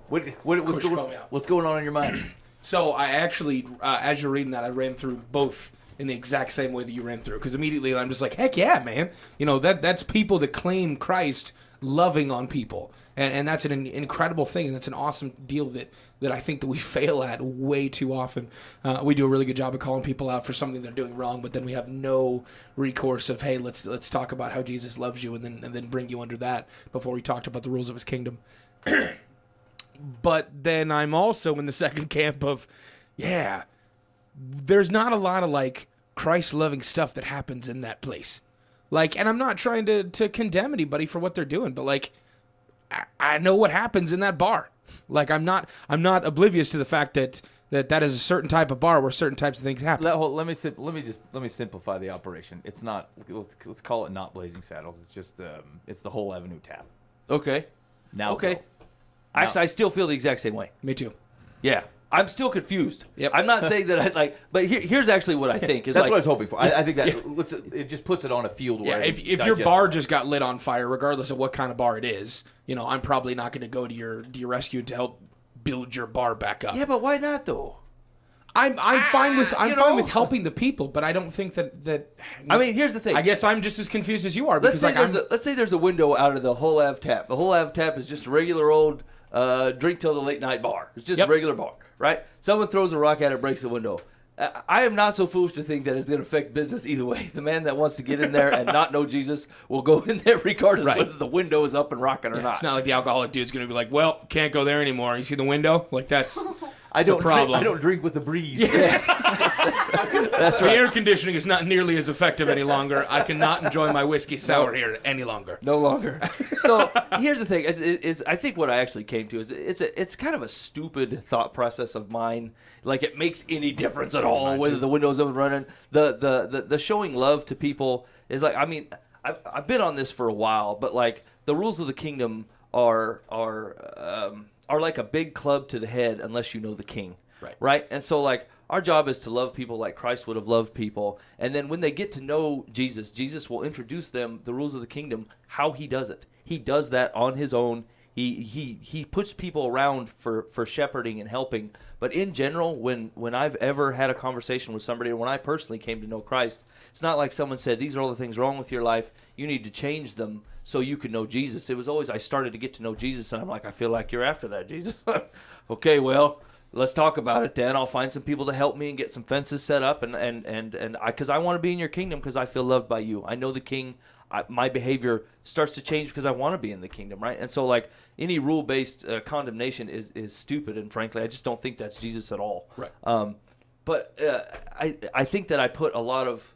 What's going on in your mind? So I actually, as you're reading that, I ran through both in the exact same way that you ran through. Because immediately I'm just like, heck yeah, man. You know, that's people that claim Christ loving on people. And that's an incredible thing. And that's an awesome deal that I think that we fail at way too often. We do a really good job of calling people out for something they're doing wrong, but then we have no recourse of, hey, let's talk about how Jesus loves you and then bring you under that before we talked about the rules of his kingdom. But then I'm also in the second camp of, yeah, there's not a lot of like Christ-loving stuff that happens in that place. Like, and I'm not trying to condemn anybody for what they're doing, but like, I know what happens in that bar. Like, I'm not oblivious to the fact that is a certain type of bar where certain types of things happen. Let me simplify the operation. It's not. Let's call it not Blazing Saddles. It's just it's the whole Avenue tap. Okay. Now. Okay. Go. Actually, I still feel the exact same way. Me too. Yeah. I'm still confused. Yep. I'm not saying that I like, but here's actually what I think is That's like, what I was hoping for. I think that it just puts it on a field where if your bar just got lit on fire, regardless of what kind of bar it is, you know, I'm probably not going to go to your rescue to help build your bar back up. Yeah, but why not though? I'm fine with helping the people, but I don't think that. I mean, here's the thing. I guess I'm just as confused as you are. Because Let's say there's a window out of the whole Ave tap. The whole Ave tap is just a regular old drink till the late night bar. It's just a regular bar, right? Someone throws a rock at it, breaks the window. I am not so foolish to think that it's going to affect business either way. The man that wants to get in there and not know Jesus will go in there regardless whether the window is up and rocking or not. It's not like the alcoholic dude's going to be like, well, can't go there anymore. You see the window? Like, that's I don't a problem. I don't drink with the breeze. Yeah. That's right. The air conditioning is not nearly as effective any longer. I cannot enjoy my whiskey sour here any longer. No longer. So here's the thing: is I think what I actually came to is it's kind of a stupid thought process of mine. Like, it makes any difference at all whether the window's up and running. The showing love to people is like, I mean, I've been on this for a while, but like the rules of the kingdom are like a big club to the head unless you know the king. Right? And so, like, our job is to love people like Christ would have loved people. And then when they get to know Jesus, Jesus will introduce them the rules of the kingdom, how he does it. He does that on his own. He puts people around for shepherding and helping. But in general, when I've ever had a conversation with somebody, or when I personally came to know Christ, it's not like someone said, these are all the things wrong with your life. You need to change them so you can know Jesus. It was always, I started to get to know Jesus, and I'm like, I feel like you're after that, Jesus. Okay, well, let's talk about it then. I'll find some people to help me and get some fences set up, and because I want to be in your kingdom because I feel loved by you. I know the king. My behavior starts to change because I want to be in the kingdom, right? And so, like, any rule-based condemnation is stupid, and frankly, I just don't think that's Jesus at all. Right. But I think that I put a lot of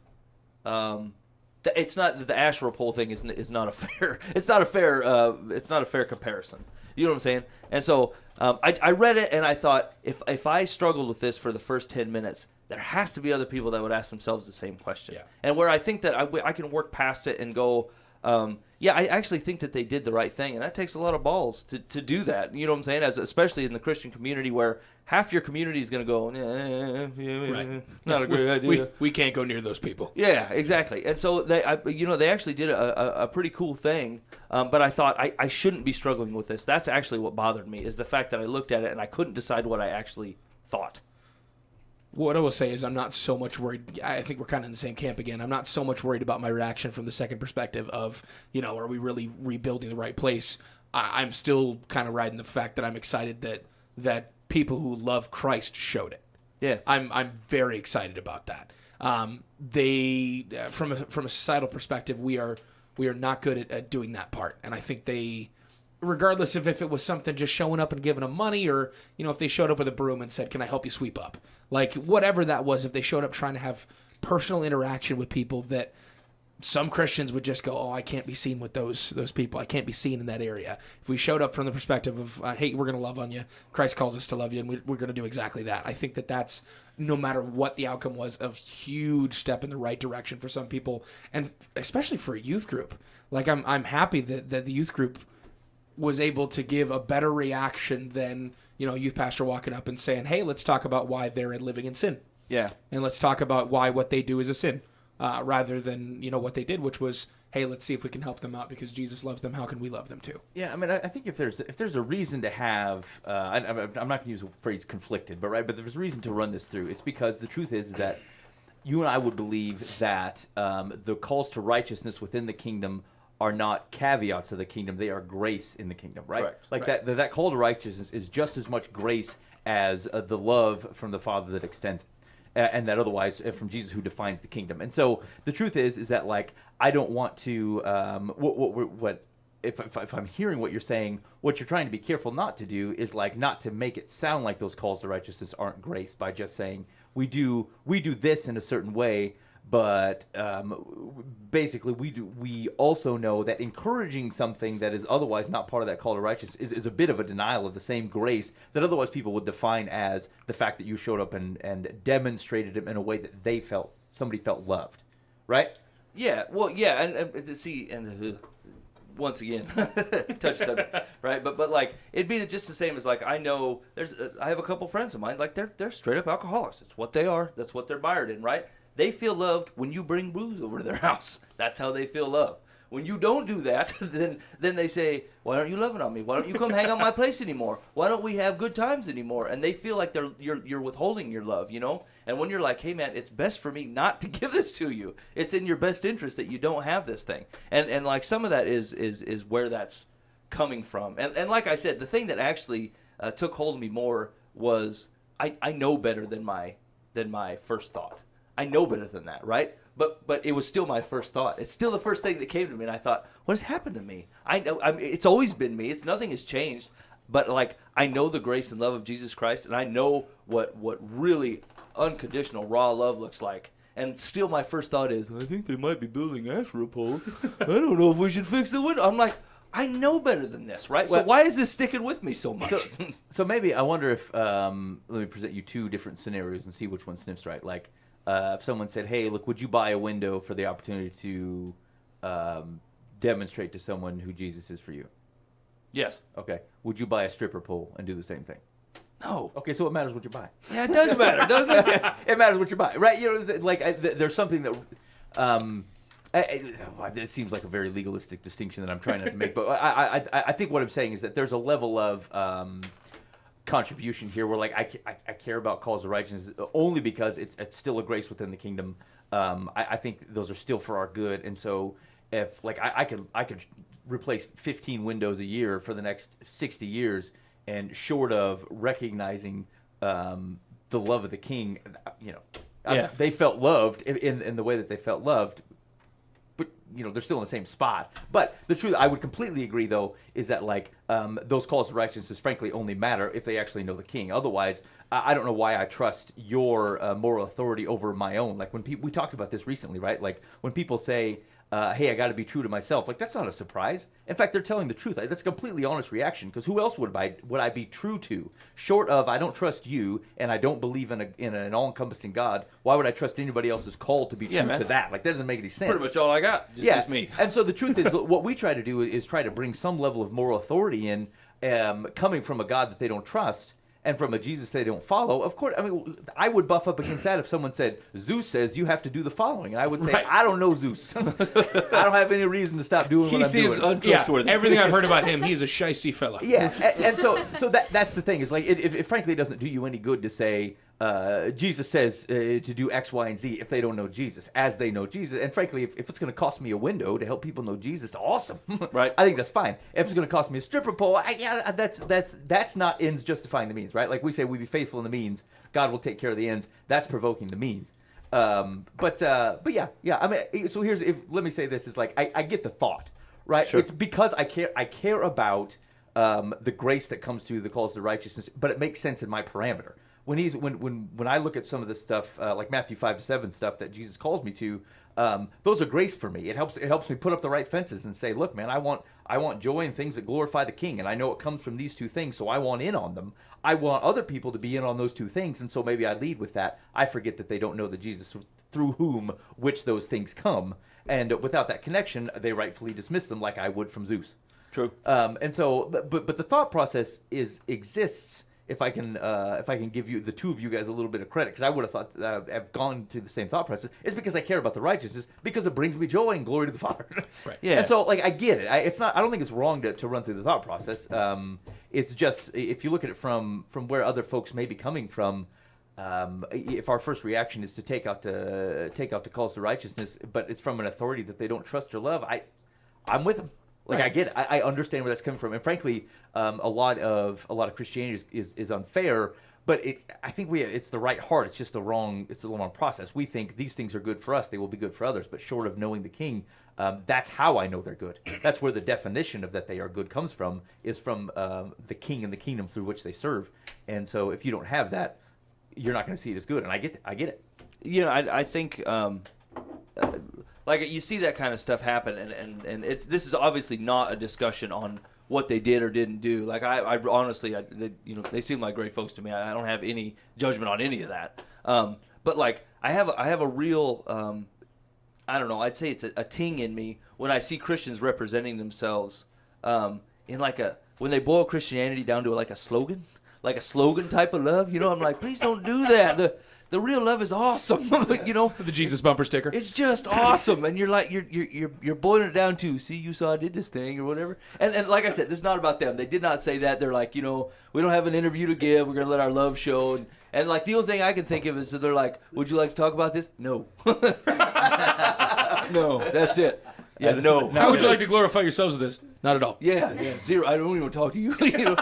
it's not the Asherah pole thing is not a fair it's not a fair comparison. You know what I'm saying? And so I read it and I thought if I struggled with this for the first 10 minutes, there has to be other people that would ask themselves the same question. Yeah. And where I think that I can work past it and go, I actually think that they did the right thing, and that takes a lot of balls to do that. You know what I'm saying? Especially in the Christian community where half your community is going to go, not a great idea. We can't go near those people. Yeah, exactly. And so they actually did a pretty cool thing. But I thought I shouldn't be struggling with this. That's actually what bothered me, is the fact that I looked at it and I couldn't decide what I actually thought. What I will say is I'm not so much worried. I think we're kind of in the same camp again. I'm not so much worried about my reaction from the second perspective of, are we really rebuilding the right place? I'm still kind of riding the fact that I'm excited that people who love Christ showed it. Yeah, I'm very excited about that. They from a societal perspective, we are not good at doing that part, and I think they, regardless of if it was something just showing up and giving them money, or if they showed up with a broom and said, "Can I help you sweep up?" Like, whatever that was, if they showed up trying to have personal interaction with people that some Christians would just go, oh, I can't be seen with those people. I can't be seen in that area. If we showed up from the perspective of, hey, we're going to love on you. Christ calls us to love you, and we're going to do exactly that. I think that's, no matter what the outcome was, a huge step in the right direction for some people, and especially for a youth group. Like, I'm happy that the youth group was able to give a better reaction than, a youth pastor walking up and saying, hey, let's talk about why they're living in sin. Yeah. And let's talk about why what they do is a sin. Rather than what they did, which was, hey, let's see if we can help them out because Jesus loves them. How can we love them too? Yeah, I mean, I think if there's a reason to have, I'm not going to use the phrase conflicted, but there's a reason to run this through. It's because the truth is that you and I would believe that the calls to righteousness within the kingdom are not caveats of the kingdom; they are grace in the kingdom, right? Correct. Like Right. that call to righteousness is just as much grace as the love from the Father that extends it. And that otherwise from Jesus who defines the kingdom. And so the truth is that like I don't want to if I'm hearing what you're saying, what you're trying to be careful not to do is like not to make it sound like those calls to righteousness aren't grace by just saying we do this in a certain way, but basically we also know that encouraging something that is otherwise not part of that call to righteousness is a bit of a denial of the same grace that otherwise people would define as the fact that you showed up and demonstrated it in a way that somebody felt loved, right? Yeah, well, yeah, and see, and once again, touch subject, right? But like it'd be just the same as like I know I have a couple friends of mine like they're straight up alcoholics. It's what they are. That's what they're mired in, right? They feel loved when you bring booze over to their house. That's how they feel loved. When you don't do that, then they say, why aren't you loving on me? Why don't you come hang out my place anymore? Why don't we have good times anymore? And they feel like you're withholding your love, And when you're like, hey man, it's best for me not to give this to you. It's in your best interest that you don't have this thing. And like some of that is where that's coming from. And like I said, the thing that actually took hold of me more was I know better than my first thought. I know better than that, right? But it was still my first thought. It's still the first thing that came to me, and I thought, what has happened to me? I know it's always been me. Nothing has changed. But like I know the grace and love of Jesus Christ, and I know what really unconditional raw love looks like. And still, my first thought is, I think they might be building Asherah poles. I don't know if we should fix the window. I'm like, I know better than this, right? Well, so why is this sticking with me so much? So maybe I wonder if let me present you two different scenarios and see which one sniffs right. Like. If someone said, hey, look, would you buy a window for the opportunity to demonstrate to someone who Jesus is for you? Yes. Okay. Would you buy a stripper pole and do the same thing? No. Okay, so it matters what you buy. Yeah, it does matter, doesn't it? It matters what you buy, right? There's something that... it seems like a very legalistic distinction that I'm trying not to make, but I think what I'm saying is that there's a level of... contribution here where like I care about calls to righteousness only because it's still a grace within the kingdom. I think those are still for our good, and so if like I could replace 15 windows a year for the next 60 years, and short of recognizing the love of the King, they felt loved in the way that they felt loved. But they're still in the same spot. But the truth, I would completely agree, though, is that like those calls to righteousness, frankly, only matter if they actually know the King. Otherwise, I don't know why I trust your moral authority over my own. Like when we talked about this recently, right? Like when people say, "Hey, I got to be true to myself," like that's not a surprise. In fact, they're telling the truth. That's a completely honest reaction. Because who else would I be true to? Short of I don't trust you, and I don't believe in an all-encompassing God. Why would I trust anybody else's call to be true to that? Like that doesn't make any sense. Pretty much all I got. Just me. And so the truth is, what we try to do is try to bring some level of moral authority in, coming from a God that they don't trust. And from a Jesus they don't follow. Of course, I mean, I would buff up against that if someone said, Zeus says you have to do the following. And I would say, right. I don't know Zeus. I don't have any reason to stop doing what I'm doing. He seems untrustworthy. Yeah, everything I've heard about him, he's a shiesty fella. Yeah, and so that's the thing. Is like, it frankly doesn't do you any good to say, Jesus says to do X, Y, and Z if they don't know Jesus, as they know Jesus. And frankly, if it's going to cost me a window to help people know Jesus, awesome. Right. I think that's fine. If it's going to cost me a stripper pole, that's not ends justifying the means, right? Like we say, we be faithful in the means. God will take care of the ends. That's provoking the means. But yeah. I mean, so let me say this is like I get the thought, right? Sure. It's because I care about the grace that comes through the calls to righteousness, but it makes sense in my parameter. when I look at some of this stuff, like Matthew 5-7 stuff that Jesus calls me to, those are grace for me. It helps me put up the right fences and say, look, man, I want joy and things that glorify the King, and I know it comes from these two things, so I want in on them. I want other people to be in on those two things, and so maybe I lead with that. I forget that they don't know the Jesus through whom which those things come, and without that connection, they rightfully dismiss them like I would from Zeus. True. And so, but the thought process exists. If I can give you the two of you guys a little bit of credit, because I would have thought I've gone through the same thought process. It's because I care about the righteousness, because it brings me joy and glory to the Father. Right. Yeah. And so, like, I get it. I don't think it's wrong to run through the thought process. It's just if you look at it from where other folks may be coming from. If our first reaction is to take out the calls to righteousness, but it's from an authority that they don't trust or love, I'm with them. Like, I get it. I understand where that's coming from, and frankly, a lot of Christianity is unfair. But I think it's the right heart. It's just the wrong process. We think these things are good for us; they will be good for others. But short of knowing the King, that's how I know they're good. That's where the definition of that they are good comes from. Is from the King and the kingdom through which they serve. And so, if you don't have that, you're not going to see it as good. And I get it. You know, I think. Like you see that kind of stuff happen, and this is obviously not a discussion on what they did or didn't do. Like I honestly, they seem like great folks to me. I don't have any judgment on any of that. But like I have a real, I don't know. I'd say it's a ting in me when I see Christians representing themselves in like when they boil Christianity down to like a slogan type of love. You know, I'm like, please don't do that. The real love is awesome, you know. The Jesus bumper sticker. It's just awesome, and you're like you're boiling it down to, see, you saw I did this thing or whatever. And like I said, this is not about them. They did not say that. They're like, you know, we don't have an interview to give. We're gonna let our love show. And like the only thing I can think of is they're like, would you like to talk about this? No. No, that's it. Yeah, no. How would you like to glorify yourselves with this? Not at all. Yeah, zero. I don't even talk to you. You know,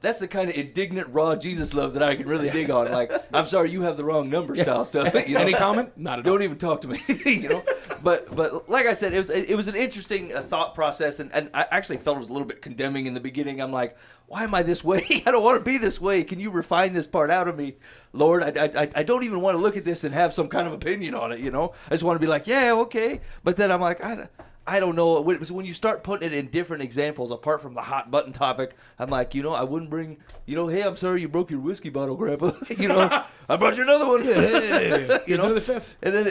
that's the kind of indignant, raw Jesus love that I can really dig on. Like, I'm sorry, you have the wrong number style stuff. You know? Any comment? Not at all. Don't even talk to me. You know, but like I said, it was an interesting thought process, and I actually felt it was a little bit condemning in the beginning. I'm like, why am I this way? I don't want to be this way. Can you refine this part out of me, Lord? I don't even want to look at this and have some kind of opinion on it. You know, I just want to be like, yeah, okay. But then I'm like, I don't know. When you start putting it in different examples, apart from the hot button topic, I'm like, you know, I wouldn't bring, you know, hey, I'm sorry you broke your whiskey bottle, Grandpa. You know, I brought you another one. You know, the fifth. And then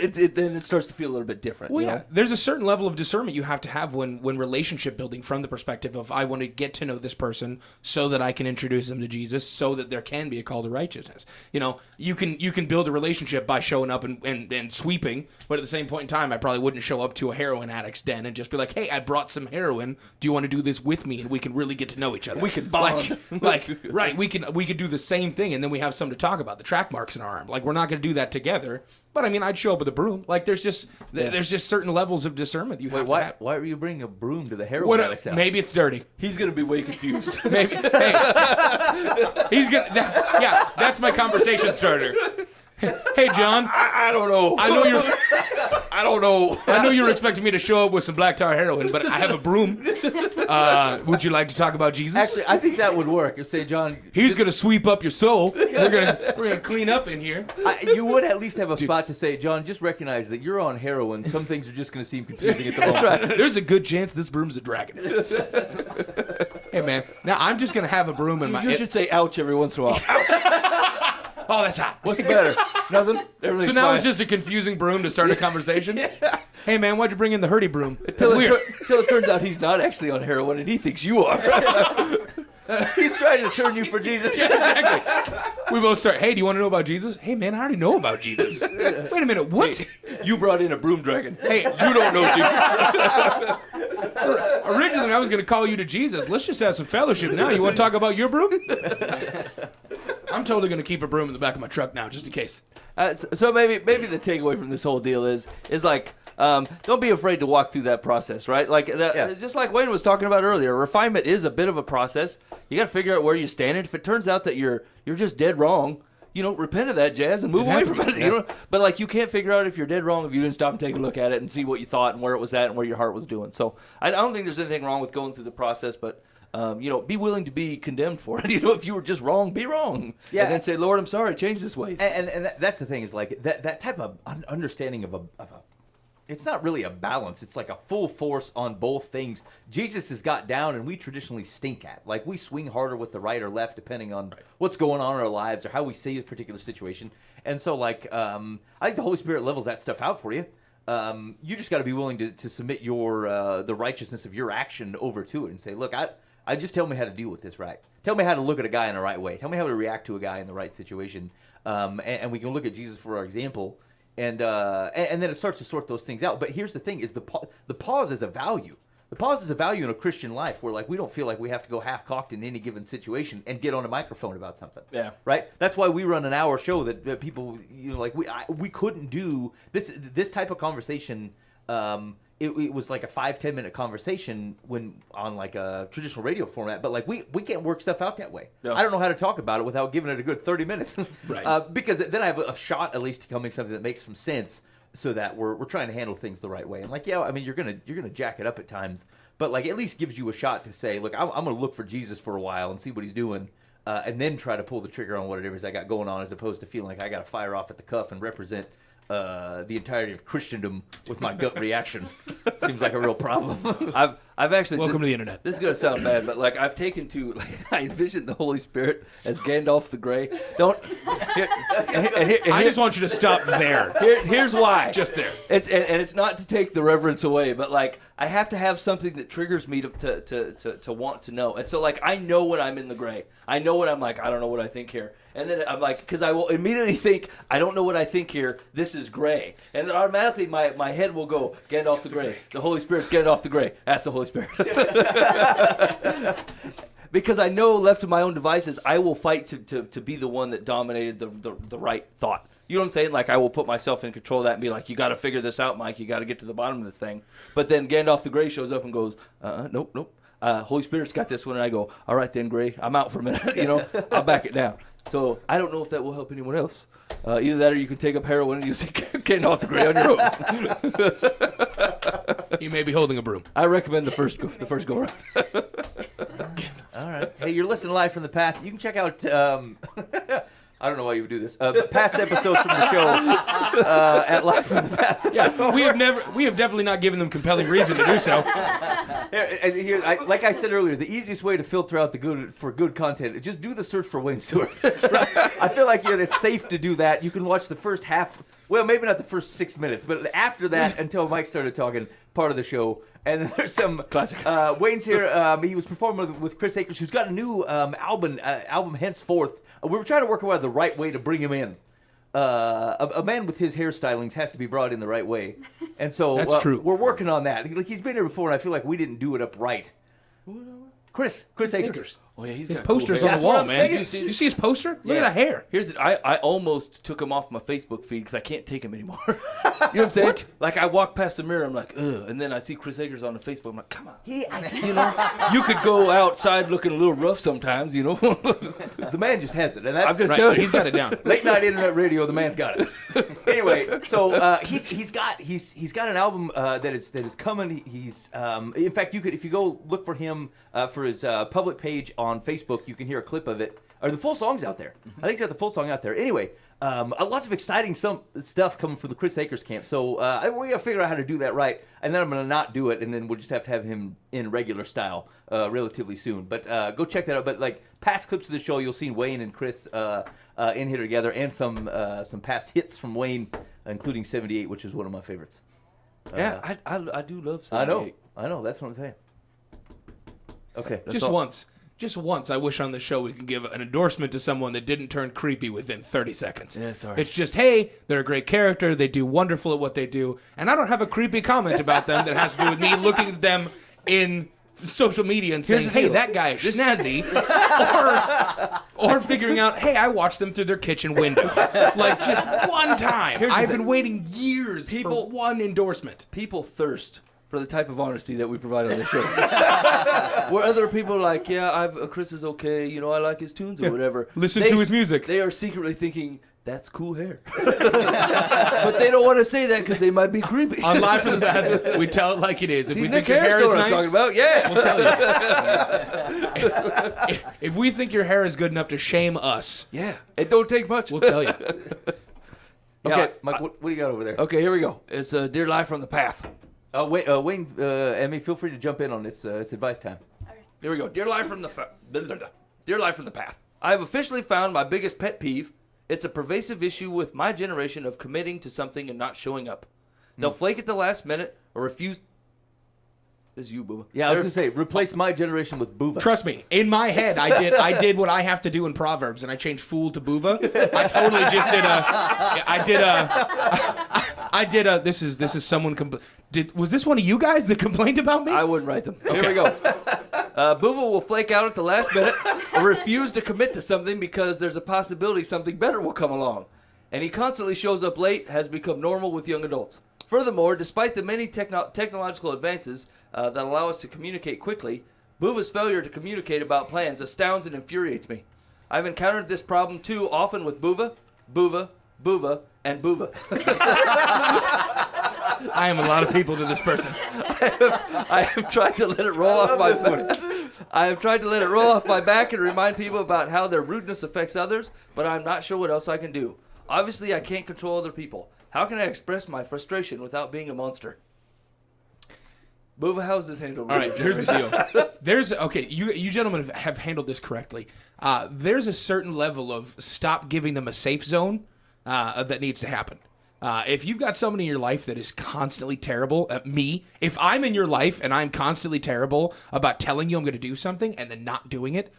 it starts to feel a little bit different. Well, you yeah. know? There's a certain level of discernment you have to have when relationship building from the perspective of I want to get to know this person so that I can introduce them to Jesus, so that there can be a call to righteousness. You know, you can build a relationship by showing up and sweeping, but at the same point in time, I probably wouldn't show up to a heroin addict's den and just be like, hey, I brought some heroin. Do you want to do this with me? And we can really get to know each other. We can bond. Right. We could do the same thing, and then we have something to talk about. The track marks in our arm. Like, we're not going to do that together. But I mean, I'd show up with a broom. Like, there's just certain levels of discernment you have to have. Why are you bringing a broom to the heroin addict's house? Maybe it's dirty. He's gonna be way confused. Maybe. Hey, that's my conversation starter. Hey, John. I don't know. I don't know. I know you were expecting expecting me to show up with some black tar heroin, but I have a broom. Would you like to talk about Jesus? Actually, I think that would work. If say, John, He's gonna sweep up your soul. We're gonna clean up in here. you would at least have a spot to say, John, just recognize that you're on heroin. Some things are just going to seem confusing at the moment. That's right. There's a good chance this broom's a dragon. Hey, man. Now I'm just gonna have a broom in my. You should say ouch every once in a while. Oh, that's hot. What's the matter? Nothing? Everything's So now fine. it's just a confusing broom to start a conversation? Yeah. Hey, man, why'd you bring in the hurdy broom? Till That's weird. it turns out he's not actually on heroin and he thinks you are. He's trying to turn you for Jesus. Yeah, exactly. We both start, hey, do you want to know about Jesus? Hey, man, I already know about Jesus. Wait a minute, what? Hey, you brought in a broom dragon. Hey, You don't know Jesus. originally I was going to call you to Jesus. Let's just have some fellowship now. You want to talk about your broom? I'm totally going to keep a broom in the back of my truck now, just in case. So maybe the takeaway from this whole deal is like, don't be afraid to walk through that process, right? Like just like Wayne was talking about earlier, refinement is a bit of a process. You got to figure out where you stand. And if it turns out that you're just dead wrong, you know, repent of that jazz and move away from it. You know, but like you can't figure out if you're dead wrong if you didn't stop and take a look at it and see what you thought and where it was at and where your heart was doing. So I don't think there's anything wrong with going through the process, but Be willing to be condemned for it. If you were just wrong, be wrong. Yeah. And then say, Lord, I'm sorry, change this way. And that's the thing is like that type of understanding of a it's not really a balance. It's like a full force on both things. Jesus has got down, and we traditionally stink at. Like, we swing harder with the right or left depending on what's going on in our lives or how we see a particular situation. And so, like, I think the Holy Spirit levels that stuff out for you. You just got to be willing to submit your the righteousness of your action over to it and say, look, I just tell me how to deal with this right. Tell me how to look at a guy in the right way. Tell me how to react to a guy in the right situation. And we can look at Jesus for our example. And then it starts to sort those things out. But here's the thing: is the pause is a value. The pause is a value in a Christian life where like we don't feel like we have to go half-cocked in any given situation and get on a microphone about something. Yeah. Right. That's why we run an hour show that people we couldn't do this type of conversation. It was like a 5-10 minute conversation when on like a traditional radio format, but like we can't work stuff out that way. No. I don't know how to talk about it without giving it a good 30 minutes, Right. Because then I have a shot at least to coming something that makes some sense, so that we're trying to handle things the right way. And like, yeah, I mean, you're gonna jack it up at times, but like at least gives you a shot to say, look, I'm gonna look for Jesus for a while and see what he's doing, and then try to pull the trigger on whatever it is I got going on, as opposed to feeling like I got to fire off at the cuff and represent the entirety of Christendom with my gut reaction. Seems like a real problem. I've actually Welcome to the internet. This is gonna sound bad, but like I've taken to like I envision the Holy Spirit as Gandalf the Grey. I just want you to stop there. Here's why. Just there. It's not to take the reverence away, but like I have to have something that triggers me to want to know. And so like I know when I'm in the gray. I know when I'm like, I don't know what I think here. And then I'm like, because I will immediately think, I don't know what I think here. This is gray. And then automatically my head will go, Gandalf the Grey. The Holy Spirit's Gandalf the Grey. Ask the Holy Spirit. Because I know left to my own devices, I will fight to be the one that dominated the right thought. You know what I'm saying? Like, I will put myself in control of that and be like, you got to figure this out, Mike. You got to get to the bottom of this thing. But then Gandalf the Grey shows up and goes, nope. Holy Spirit's got this one. And I go, all right then, Grey, I'm out for a minute. I'll back it down. So I don't know if that will help anyone else. Either that or you can take up heroin and you see Gandalf the Grey on your own. You may be holding a broom. I recommend the first go around. All right. Hey, you're listening live from the path. You can check out. I don't know why you would do this. Past episodes from the show at Live from the Path. Yeah, we have definitely not given them compelling reason to do so. Like I said earlier, the easiest way to filter out the good content is just do the search for Wayne Stewart. I feel like it's safe to do that. You can watch the first half. Well, maybe not the first 6 minutes, but after that, until Mike started talking, part of the show. And then there's some classic. Wayne's here. He was performing with Chris Akers, who's got a new album henceforth. We were trying to work out the right way to bring him in. A man with his hairstylings has to be brought in the right way, and so That's true. We're working on that. Like, he's been here before, and I feel like we didn't do it up right. Chris Akers. Oh yeah, he's His got cool poster's hair. on That's the what wall, I'm man. saying. You see his poster? Look at that hair. Here's it. I almost took him off my Facebook feed because I can't take him anymore. You know what I'm saying? Like, I walk past the mirror, I'm like, ugh, and then I see Chris Akers on the Facebook. I'm like, come on. You could go outside looking a little rough sometimes, The man just has it, and that's I'm just Right, telling you. he's got it down. late night internet radio. The man's got it. Anyway, so he's got an album that is coming. He's in fact, you could, if you go look for him for his public page on Facebook, you can hear a clip of it. Or the full song's out there. I think he's got the full song out there. Anyway, lots of exciting stuff coming from the Chris Akers camp. So we got to figure out how to do that right. And then I'm going to not do it, and then we'll just have to have him in regular style relatively soon. But go check that out. But like past clips of the show, you'll see Wayne and Chris in here together, and some past hits from Wayne, including 78, which is one of my favorites. Yeah, I do love 78. I know. That's what I'm saying. Okay. Just once, I wish on the show we could give an endorsement to someone that didn't turn creepy within 30 seconds. Yeah, sorry. It's just, hey, they're a great character, they do wonderful at what they do, and I don't have a creepy comment about them that has to do with me looking at them in social media and saying, hey, that guy is snazzy, or figuring out, hey, I watched them through their kitchen window. Like, just one time. I've been waiting years for one endorsement. People thirst for the type of honesty that we provide on the show. Where other people are like, yeah, Chris is okay, I like his tunes or whatever. Listen to his music. They are secretly thinking, that's cool hair. But they don't want to say that because they might be creepy. On Live from the Path, we tell it like it is. If See, we Nick think your hair Harris is know what I'm nice, talking about. Yeah. we'll tell you. If we think your hair is good enough to shame us, Yeah. It don't take much. we'll tell you. Okay, Mike, what do you got over there? Okay, here we go. It's Dear Live from the Path. Wayne, Emmy, feel free to jump in on it. It's advice time. Here we go. Dear Live from the Dear Live from the Path. I have officially found my biggest pet peeve. It's a pervasive issue with my generation of committing to something and not showing up. They'll flake at the last minute or refuse. This is you, Booba. Yeah, I was gonna say replace my generation with Boova. Trust me, in my head, I did what I have to do in Proverbs, and I changed fool to Boova. I totally just did a. This is someone. Was this one of you guys that complained about me? I wouldn't write them. Here we go. Booba will flake out at the last minute or refuse to commit to something because there's a possibility something better will come along. And he constantly shows up late, has become normal with young adults. Furthermore, despite the many technological advances that allow us to communicate quickly, Boova's failure to communicate about plans astounds and infuriates me. I've encountered this problem too often with Boova, and Boova. I am a lot of people to this person. I have tried to let it roll off my back. I have tried to let it roll off my back and remind people about how their rudeness affects others, but I'm not sure what else I can do. Obviously, I can't control other people. How can I express my frustration without being a monster? Boova, how's this handled? All right, here's the deal. You gentlemen have handled this correctly. There's a certain level of stop giving them a safe zone that needs to happen. If you've got someone in your life that is constantly terrible, if I'm in your life and I'm constantly terrible about telling you I'm going to do something and then not doing it,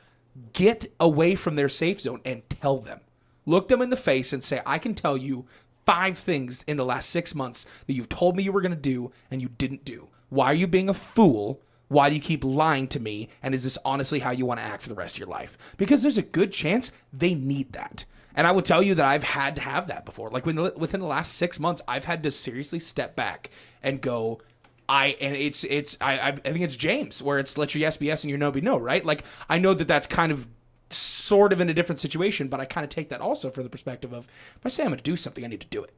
get away from their safe zone and tell them. Look them in the face and say, I can tell you 5 things in the last 6 months that you've told me you were going to do and you didn't do. Why are you being a fool? Why do you keep lying to me? And is this honestly how you want to act for the rest of your life? Because there's a good chance they need that. And I will tell you that I've had to have that before. Like within the last 6 months, I've had to seriously step back and go, I think it's James, where it's let your yes be yes and your no be no, right? Like, I know that that's kind of sort of in a different situation, but I kind of take that also from the perspective of, if I say I'm going to do something, I need to do it.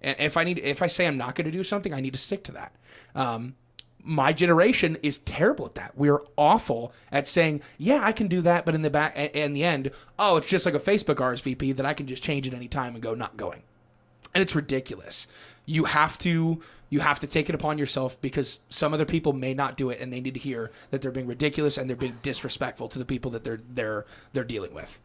And if I say I'm not going to do something, I need to stick to that. My generation is terrible at that. We are awful at saying, yeah, I can do that, but in the end, oh, it's just like a Facebook RSVP that I can just change at any time and go not going. And it's ridiculous. You have to take it upon yourself because some other people may not do it, and they need to hear that they're being ridiculous and they're being disrespectful to the people that they're dealing with.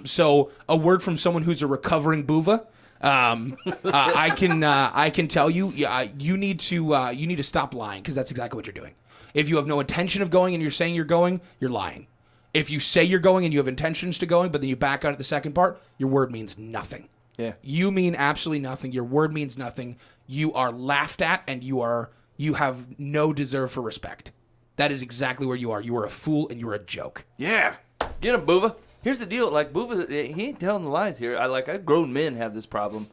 So a word from someone who's a recovering Boova. I can tell you, you need to stop lying, because that's exactly what you're doing. If you have no intention of going and you're saying you're going, you're lying. If you say you're going and you have intentions to going, but then you back out at the second part, your word means nothing. Yeah. You mean absolutely nothing. Your word means nothing. You are laughed at, and you have no deserve for respect. That is exactly where you are. You are a fool and you're a joke. Yeah. Get him, Boova. Here's the deal. Like, Boova, he ain't telling the lies here. Grown men have this problem.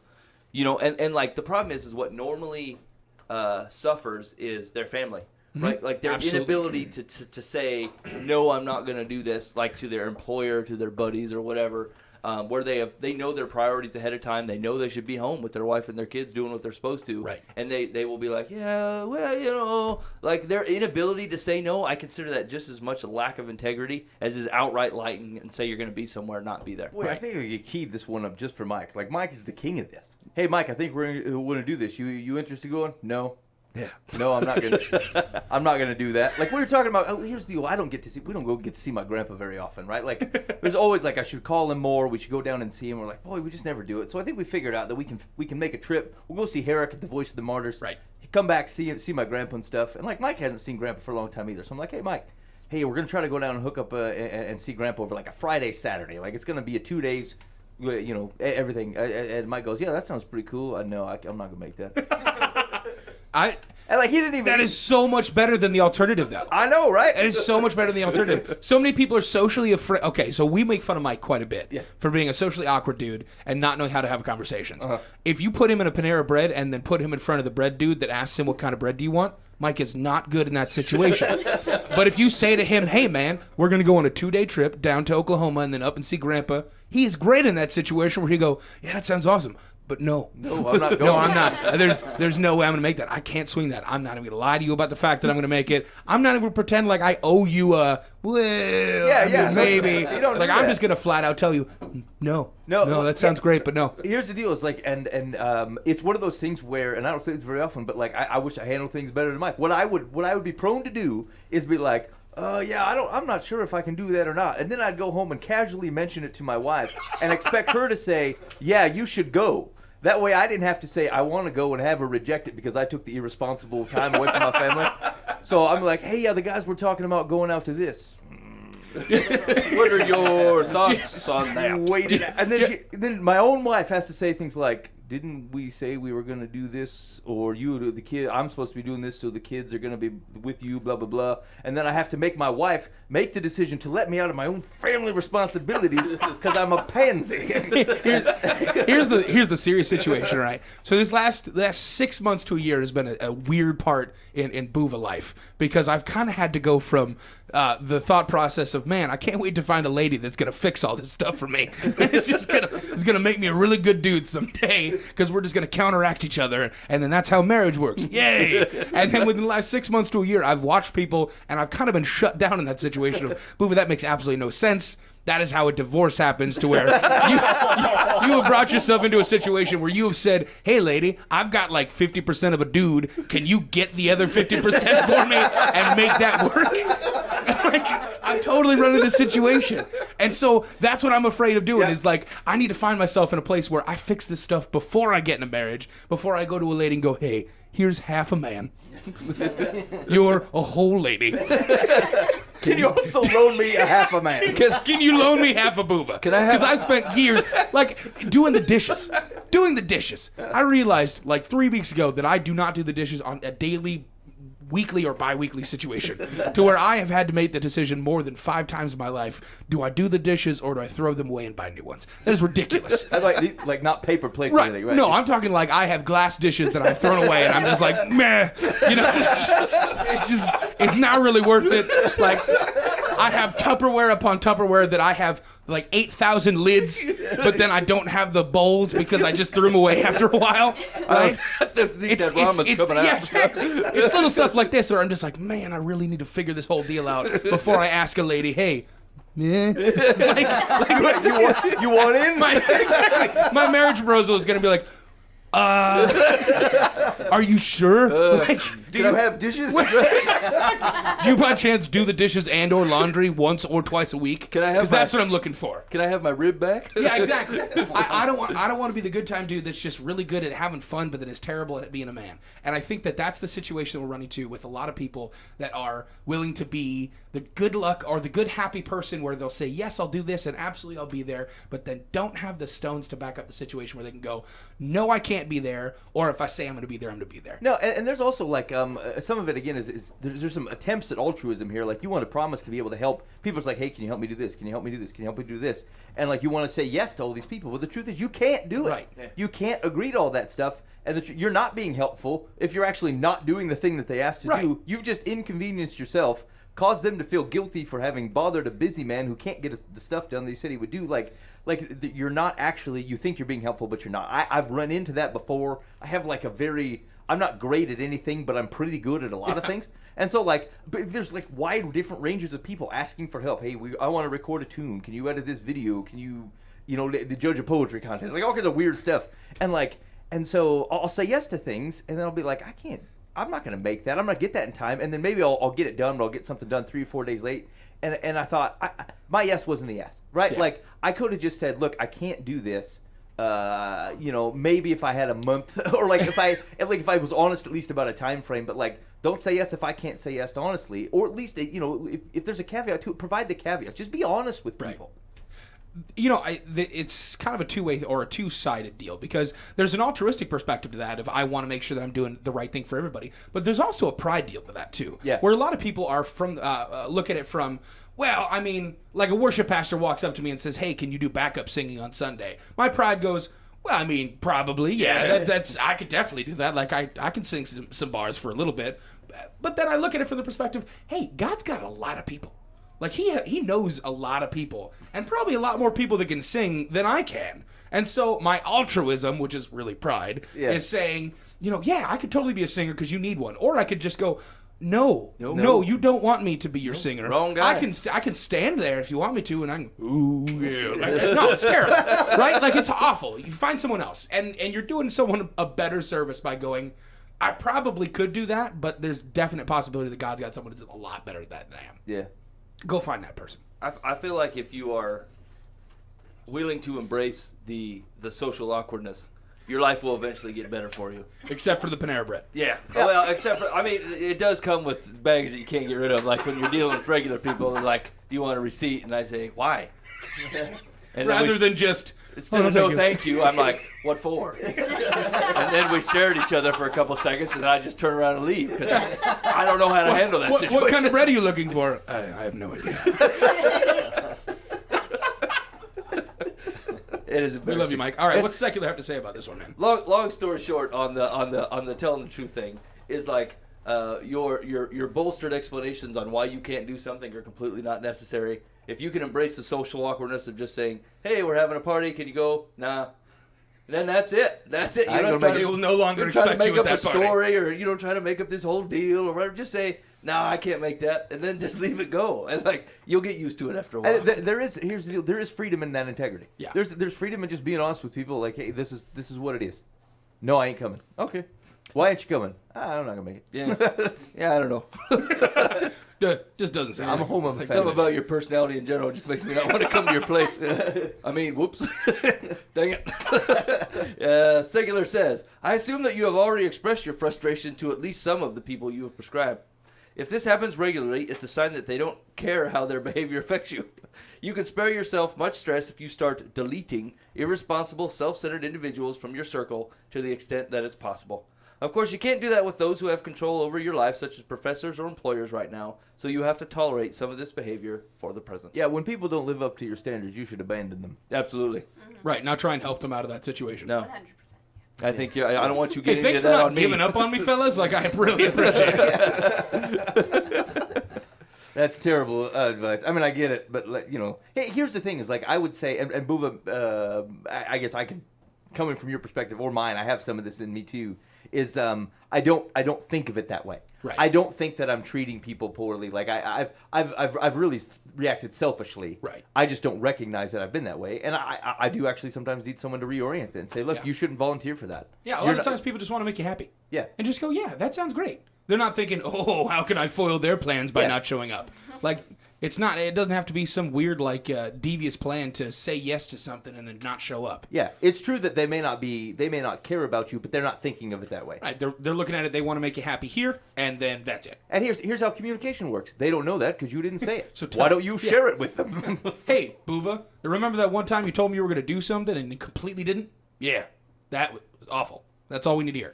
You know, and like, the problem is what normally suffers is their family. Right? Like, their inability to say, no, I'm not going to do this, like, to their employer, to their buddies or whatever. Where they know their priorities ahead of time. They know they should be home with their wife and their kids doing what they're supposed to. Right. And they will be like, yeah, well, you know, like, their inability to say no, I consider that just as much a lack of integrity as is outright lying and say you're going to be somewhere and not be there. Wait, I think we keyed this one up just for Mike. Like, Mike is the king of this. Hey, Mike, I think we're going to do this. You interested in going? No. Yeah. No, I'm not gonna. I'm not gonna do that. Like, we were talking about. Oh, here's the deal. We don't get to see my grandpa very often, right? Like, there's always like, I should call him more. We should go down and see him. We're like, boy, we just never do it. So I think we figured out that we can make a trip. We'll go see Herrick at the Voice of the Martyrs. Right. Come back, see my grandpa and stuff. And like, Mike hasn't seen grandpa for a long time either. So I'm like, hey, Mike, we're gonna try to go down and hook up and see grandpa over like a Friday, Saturday. Like, it's gonna be a 2 days. You know, everything. And Mike goes, yeah, that sounds pretty cool. No, I'm not gonna make that. And like, he didn't even. That is so much better than the alternative, though. I know, right? It is so much better than the alternative. So many people are socially afraid. Okay, so we make fun of Mike quite a bit for being a socially awkward dude and not knowing how to have conversations. If you put him in a Panera Bread and then put him in front of the bread dude that asks him what kind of bread do you want, Mike is not good in that situation. But if you say to him, hey, man, we're going to go on a 2-day trip down to Oklahoma and then up and see Grandpa, he's great in that situation where he go, yeah, that sounds awesome. But no, I'm not going. no, I'm not. There's no way I'm going to make that. I can't swing that. I'm not even going to lie to you about the fact that I'm going to make it. I'm not even going to pretend like I owe you a, well, maybe. You don't like, do I'm that. just going to flat out tell you, no, that sounds great, but no. Here's the deal: is like, and it's one of those things where, and I don't say this very often, but like, I wish I handled things better than Mike. What I would be prone to do is be like, yeah, I'm not sure if I can do that or not. And then I'd go home and casually mention it to my wife and expect her to say, yeah, you should go. That way I didn't have to say I want to go and have her reject it because I took the irresponsible time away from my family. So I'm like, hey, yeah, the guys were talking about going out to this. What are your thoughts on that? Wait, and then my own wife has to say things like, didn't we say we were going to do this, or the kid, I'm supposed to be doing this, so the kids are going to be with you, blah blah blah. And then I have to make my wife make the decision to let me out of my own family responsibilities because I'm a pansy. Here's the serious situation, right? So this last 6 months to a year has been a weird part in Buva life, because I've kind of had to go from the thought process of, man, I can't wait to find a lady that's gonna fix all this stuff for me. It's gonna make me a really good dude someday, because we're just gonna counteract each other, and then that's how marriage works. Yay! And then within the last 6 months to a year, I've watched people, and I've kind of been shut down in that situation of, Buva, that makes absolutely no sense. That is how a divorce happens, to where you have brought yourself into a situation where you have said, hey, lady, I've got like 50% of a dude. Can you get the other 50% for me and make that work? I'm totally running this situation. And so that's what I'm afraid of doing, is like, I need to find myself in a place where I fix this stuff before I get in a marriage, before I go to a lady and go, hey, here's half a man. You're a whole lady. Can you also loan me a half a man? Can you loan me half a Buva? Because I've spent years, like, doing the dishes. I realized, like, 3 weeks ago that I do not do the dishes on a daily, weekly, or bi-weekly situation, to where I have had to make the decision more than 5 times in my life. Do I do the dishes, or do I throw them away and buy new ones? That is ridiculous. like not paper plates or Right. anything, right? No, I'm talking like I have glass dishes that I've thrown away, and I'm just like, meh. You know, it's not really worth it. Like, I have Tupperware upon Tupperware that I have like 8,000 lids, but then I don't have the bowls because I just threw them away after a while. Right? That ramen's coming out. Yeah, exactly. It's little stuff like this where I'm just like, man, I really need to figure this whole deal out before I ask a lady, hey, yeah. You want in? My marriage proposal is going to be like, are you sure? Do you have dishes? Do you by chance do the dishes and or laundry once or twice a week? Can I have Because that's what I'm looking for. Can I have my rib back? Yeah, exactly. I don't want to be the good time dude that's just really good at having fun, but that is terrible at being a man. And I think that that's the situation we're running to with a lot of people that are willing to be the good luck or the good happy person, where they'll say, yes, I'll do this and absolutely I'll be there, but then don't have the stones to back up the situation where they can go, no, I can't be there, or if I say I'm going to be there, I'm going to be there. No, and there's also like some of it again is there's some attempts at altruism here. Like, you want to promise to be able to help people. It's like, hey, can you help me do this? Can you help me do this? Can you help me do this? And like, you want to say yes to all these people, but the truth is you can't do it. Right. You can't agree to all that stuff, and you're not being helpful if you're actually not doing the thing that they asked to do. You've just inconvenienced yourself, caused them to feel guilty for having bothered a busy man who can't get the stuff done that he said he would do. You're not actually, you think you're being helpful, but you're not. I've run into that before. I have like I'm not great at anything, but I'm pretty good at a lot of things. And so but there's like wide different ranges of people asking for help. Hey, I want to record a tune. Can you edit this video? Can you the judge a poetry contest? Like all kinds of weird stuff. And so I'll say yes to things, and then I'll be like, I'm not going to make that. I'm going to get that in time, and then maybe I'll get it done, but I'll get something done 3 or 4 days late. And I thought, my yes wasn't a yes, right? Yeah. Like, I could have just said, look, I can't do this. Maybe if I had a month, or like if I was honest at least about a time frame, but like, don't say yes if I can't say yes honestly, or at least, if there's a caveat to it, provide the caveat. Just be honest with people. It's kind of a two-way or a two-sided deal, because there's an altruistic perspective to that of I want to make sure that I'm doing the right thing for everybody, but there's also a pride deal to that too. Yeah. Where a lot of people are from look at it from, well, I mean, like a worship pastor walks up to me and says, "Hey, can you do backup singing on Sunday?" My pride goes, well, I mean, probably, yeah. That's I could definitely do that. Like I can sing some bars for a little bit. but then I look at it from the perspective, hey, God's got a lot of people. Like, he knows a lot of people, and probably a lot more people that can sing than I can. And so my altruism, which is really pride, is saying, yeah, I could totally be a singer because you need one. Or I could just go, no, you don't want me to be your singer. Wrong guy. I can stand there if you want me to, and I can, ooh, yeah. No, it's terrible, right? Like, it's awful. You find someone else, and you're doing someone a better service by going, I probably could do that, but there's definite possibility that God's got someone who's a lot better at that than I am. Yeah. Go find that person. I feel like if you are willing to embrace the social awkwardness, your life will eventually get better for you. Except for the Panera Bread. Yeah. Well, except for, I mean, it does come with baggage that you can't get rid of. Like when you're dealing with regular people, they're like, do you want a receipt? And I say, why? And Rather than just, instead of no thank you, I'm like, what for? And then we stare at each other for a couple seconds, and I just turn around and leave because I don't know how to handle that situation. What kind of bread are you looking for? I have no idea. It is embarrassing. We love you, Mike. All right, what's secular have to say about this one, man? Long story short, on the telling the truth thing is like your bolstered explanations on why you can't do something are completely not necessary. If you can embrace the social awkwardness of just saying, "Hey, we're having a party. Can you go?" Nah. Then that's it. That's it. They will no longer expect you at that party. Try to make up a story, or you don't try to make up this whole deal, or whatever. Just say, "No, I can't make that," and then just leave it go. And like you'll get used to it after a while. Here's the deal. There is freedom in that integrity. Yeah. There's freedom in just being honest with people. Like, hey, this is what it is. No, I ain't coming. Okay. Why ain't you coming? I'm not gonna make it. Yeah, I don't know. Just doesn't sound. I'm home. I'm Something about your personality in general just makes me not want to come to your place. I mean, whoops. Dang it. Secular says, I assume that you have already expressed your frustration to at least some of the people you have prescribed. If this happens regularly, it's a sign that they don't care how their behavior affects you. You can spare yourself much stress if you start deleting irresponsible, self-centered individuals from your circle to the extent that it's possible. Of course, you can't do that with those who have control over your life, such as professors or employers right now, so you have to tolerate some of this behavior for the present. Yeah, when people don't live up to your standards, you should abandon them. Absolutely. Right, now try and help them out of that situation. No. 100%. I think I don't want you getting Thanks into for that not on me. giving up on me, fellas. Like, I really appreciate it. That's terrible advice. I mean, I get it, but hey, here's the thing: is like I would say, and Buva, I guess I could, coming from your perspective or mine, I have some of this in me too. Is I don't think of it that way. Right. I don't think that I'm treating people poorly. Like I've really reacted selfishly. Right. I just don't recognize that I've been that way, and I do actually sometimes need someone to reorient it and say, look, Yeah. you shouldn't volunteer for that. Yeah, a lot of times people just want to make you happy. Yeah. And just go, yeah, that sounds great. They're not thinking, oh, how can I foil their plans by not showing up? Like, it's not. It doesn't have to be some weird, like, devious plan to say yes to something and then not show up. Yeah, it's true that they may not care about you, but they're not thinking of it that way. Right? They're looking at it. They want to make you happy here, and then that's it. And here's how communication works. They don't know that because you didn't say it. So why don't you share it with them? Hey, Buva, remember that one time you told me you were going to do something and you completely didn't? Yeah, that was awful. That's all we need to hear.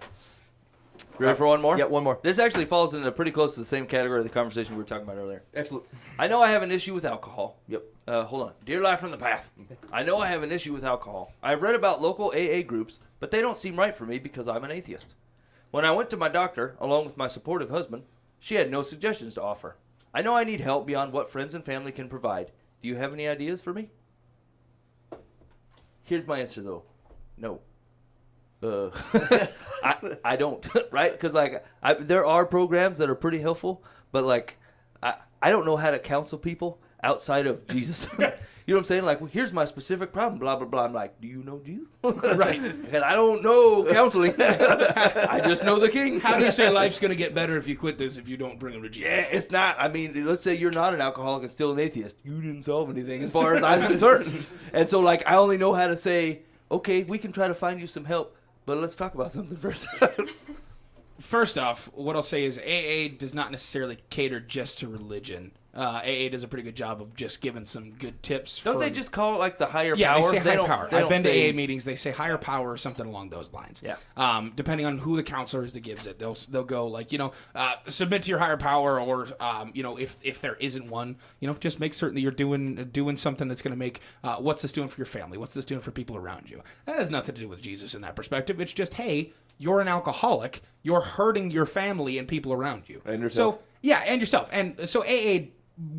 Ready for one more? Yeah, one more. This actually falls into pretty close to the same category of the conversation we were talking about earlier. Excellent. I know I have an issue with alcohol. Yep. Hold on. Dear Life from the Path. I know I have an issue with alcohol. I've read about local AA groups, but they don't seem right for me because I'm an atheist. When I went to my doctor, along with my supportive husband, she had no suggestions to offer. I know I need help beyond what friends and family can provide. Do you have any ideas for me? Here's my answer, though. No. I don't, right? Because like there are programs that are pretty helpful, but like I don't know how to counsel people outside of Jesus. You know what I'm saying? Like, well, here's my specific problem, blah blah blah. I'm like, do you know Jesus? Right. Because I don't know counseling. I just know the King. How do you say life's going to get better if you quit this if you don't bring them to Jesus? Yeah, it's not. I mean, let's say you're not an alcoholic and still an atheist. You didn't solve anything as far as I'm concerned. And so like I only know how to say, okay, we can try to find you some help. But let's talk about something first. First off, what I'll say is AA does not necessarily cater just to religion. AA does a pretty good job of just giving some good tips. Don't they just call it like the higher yeah, power? they say higher power. I've been say... to AA meetings. They say higher power or something along those lines. Yeah. Depending on who the counselor is that gives it, they'll go like, submit to your higher power, or if there isn't one, just make certain that you're doing something that's going to make what's this doing for your family? What's this doing for people around you? That has nothing to do with Jesus in that perspective. It's just, hey, you're an alcoholic, you're hurting your family and people around you. And yourself. So, yeah, and yourself. And so AA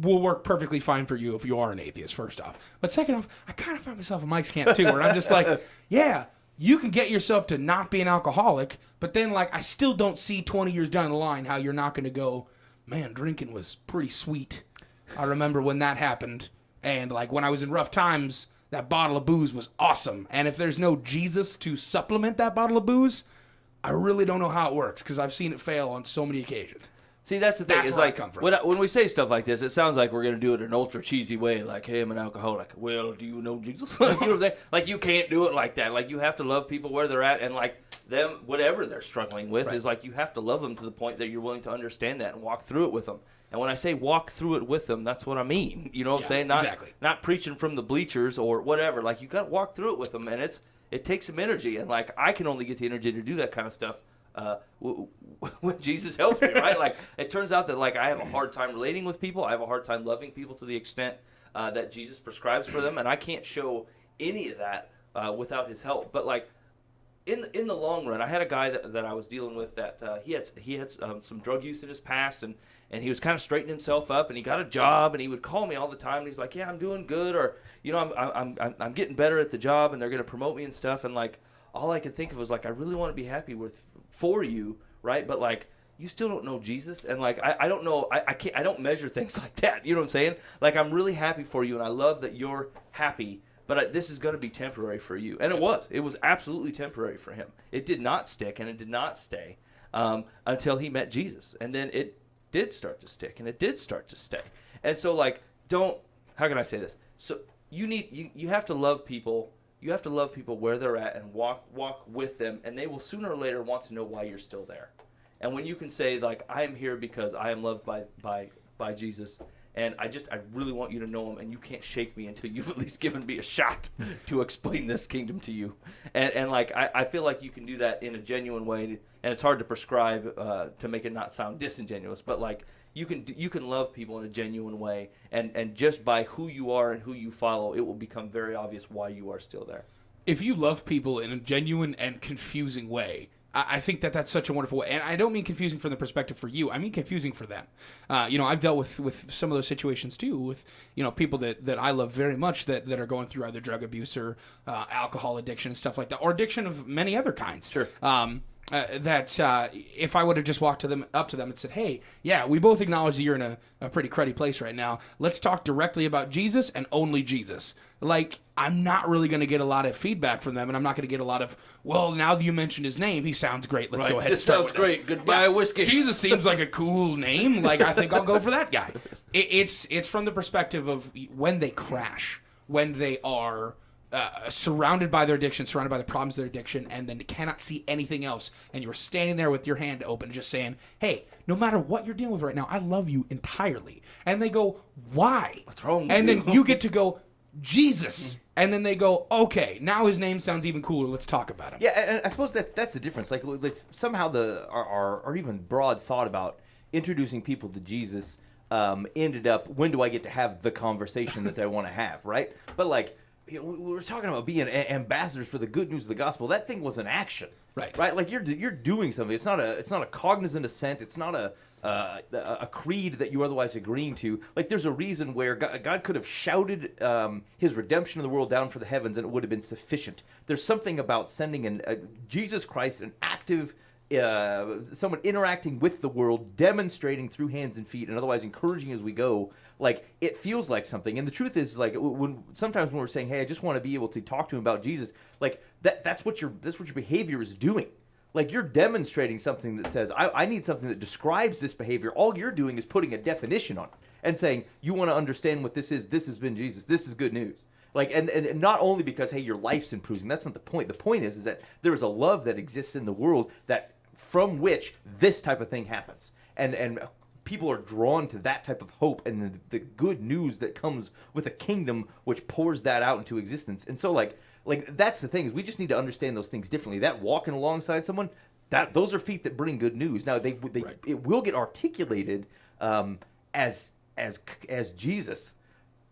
will work perfectly fine for you if you are an atheist, first off. But second off, I kind of find myself in Mike's camp too, where I'm just like, yeah, you can get yourself to not be an alcoholic, but then like I still don't see 20 years down the line how you're not going to go, man, drinking was pretty sweet. I remember when that happened, and like when I was in rough times, that bottle of booze was awesome. And if there's no Jesus to supplement that bottle of booze, I really don't know how it works, because I've seen it fail on so many occasions. See, that's the thing. That's It's where I like come from. when we say stuff like this, it sounds like we're going to do it in an ultra cheesy way. Like, hey, I'm an alcoholic. Well, do you know Jesus? You know what I'm saying? Like, you can't do it like that. Like, you have to love people where they're at, and like them, whatever they're struggling with, is like you have to love them to the point that you're willing to understand that and walk through it with them. And when I say walk through it with them, that's what I mean. You know what I'm saying? Not preaching from the bleachers or whatever. Like, you got to walk through it with them, and it takes some energy. And like, I can only get the energy to do that kind of stuff when Jesus helps me, right? Like, it turns out that like I have a hard time relating with people. I have a hard time loving people to the extent that Jesus prescribes for them, and I can't show any of that without his help. But like in the long run, I had a guy that I was dealing with that he had some drug use in his past, and he was kind of straightening himself up, and he got a job, and he would call me all the time, and he's like, yeah, I'm doing good, or you know, I'm getting better at the job, and they're gonna promote me and stuff, and like all I could think of was like, I really want to be happy for you, right? But like, you still don't know Jesus, and like I don't know, I don't measure things like that. You know what I'm saying? Like, I'm really happy for you, and I love that you're happy, but this is going to be temporary for you. And it was absolutely temporary for him. It did not stick, and it did not stay until he met Jesus, and then it did start to stick, and it did start to stay. And so like, how can I say this? So you have to love people. You have to love people where they're at and walk with them, and they will sooner or later want to know why you're still there. And when you can say like, I am here because I am loved by Jesus, and I really want you to know him, and you can't shake me until you've at least given me a shot to explain this kingdom to you. And like, I feel like you can do that in a genuine way, and it's hard to prescribe to make it not sound disingenuous, but like, you can love people in a genuine way, and just by who you are and who you follow, it will become very obvious why you are still there. If you love people in a genuine and confusing way, I think that's such a wonderful way. And I don't mean confusing from the perspective for you. I mean confusing for them. You know, I've dealt with some of those situations too, with, you know, people that I love very much that are going through either drug abuse or alcohol addiction and stuff like that, or addiction of many other kinds. Sure. If I would have just walked up to them and said, hey, yeah, we both acknowledge that you're in a pretty cruddy place right now. Let's talk directly about Jesus and only Jesus. Like, I'm not really going to get a lot of feedback from them, and I'm not going to get a lot of, well, now that you mentioned his name, he sounds great. Let's go ahead and start with great. this. Goodbye, whiskey. Jesus seems like a cool name. Like, I think I'll go for that guy. It's from the perspective of when they crash, when they are surrounded by their addiction, surrounded by the problems of their addiction, and then cannot see anything else, and you're standing there with your hand open just saying, hey, no matter what you're dealing with right now, I love you entirely. And they go, why? What's wrong with And you? then you get to go, Jesus. And then they go, okay, now his name sounds even cooler. Let's talk about him. Yeah, and I suppose that's the difference. Like somehow our even broad thought about introducing people to Jesus ended up, when do I get to have the conversation that I want to have, right? But like, you know, we were talking about being ambassadors for the good news of the gospel. That thing was an action, Right. Right. Like you're doing something. It's not a cognizant assent. It's not a creed that you're otherwise agreeing to. Like, there's a reason where God could have shouted his redemption of the world down for the heavens, and it would have been sufficient. There's something about sending Jesus Christ, an active someone interacting with the world, demonstrating through hands and feet, and otherwise encouraging as we go. Like, it feels like something. And the truth is, like, sometimes when we're saying, hey, I just want to be able to talk to him about Jesus, like, that's what your behavior is doing. Like, you're demonstrating something that says, I need something that describes this behavior. All you're doing is putting a definition on it and saying, you want to understand what this is. This has been Jesus. This is good news. Like, and not only because, hey, your life's improving. That's not the point. The point is that there is a love that exists in the world that from which this type of thing happens. And people are drawn to that type of hope and the good news that comes with a kingdom which pours that out into existence. And so, like that's the thing, is we just need to understand those things differently. That walking alongside someone, those are feet that bring good news. Now Right. It will get articulated as Jesus,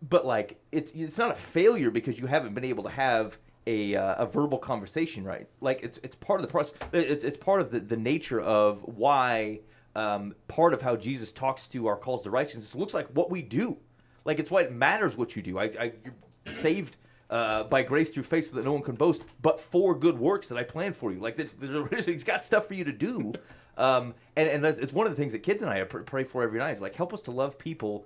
but like it's not a failure because you haven't been able to have a verbal conversation, right? Like it's part of the process. It's part of the nature of why part of how Jesus talks to our calls to righteousness looks like what we do. Like it's why it matters what you do. You're saved by grace through faith so that no one can boast, but for good works that I planned for you. Like he's got stuff for you to do. And it's one of the things that kids and I pray for every night is like, help us to love people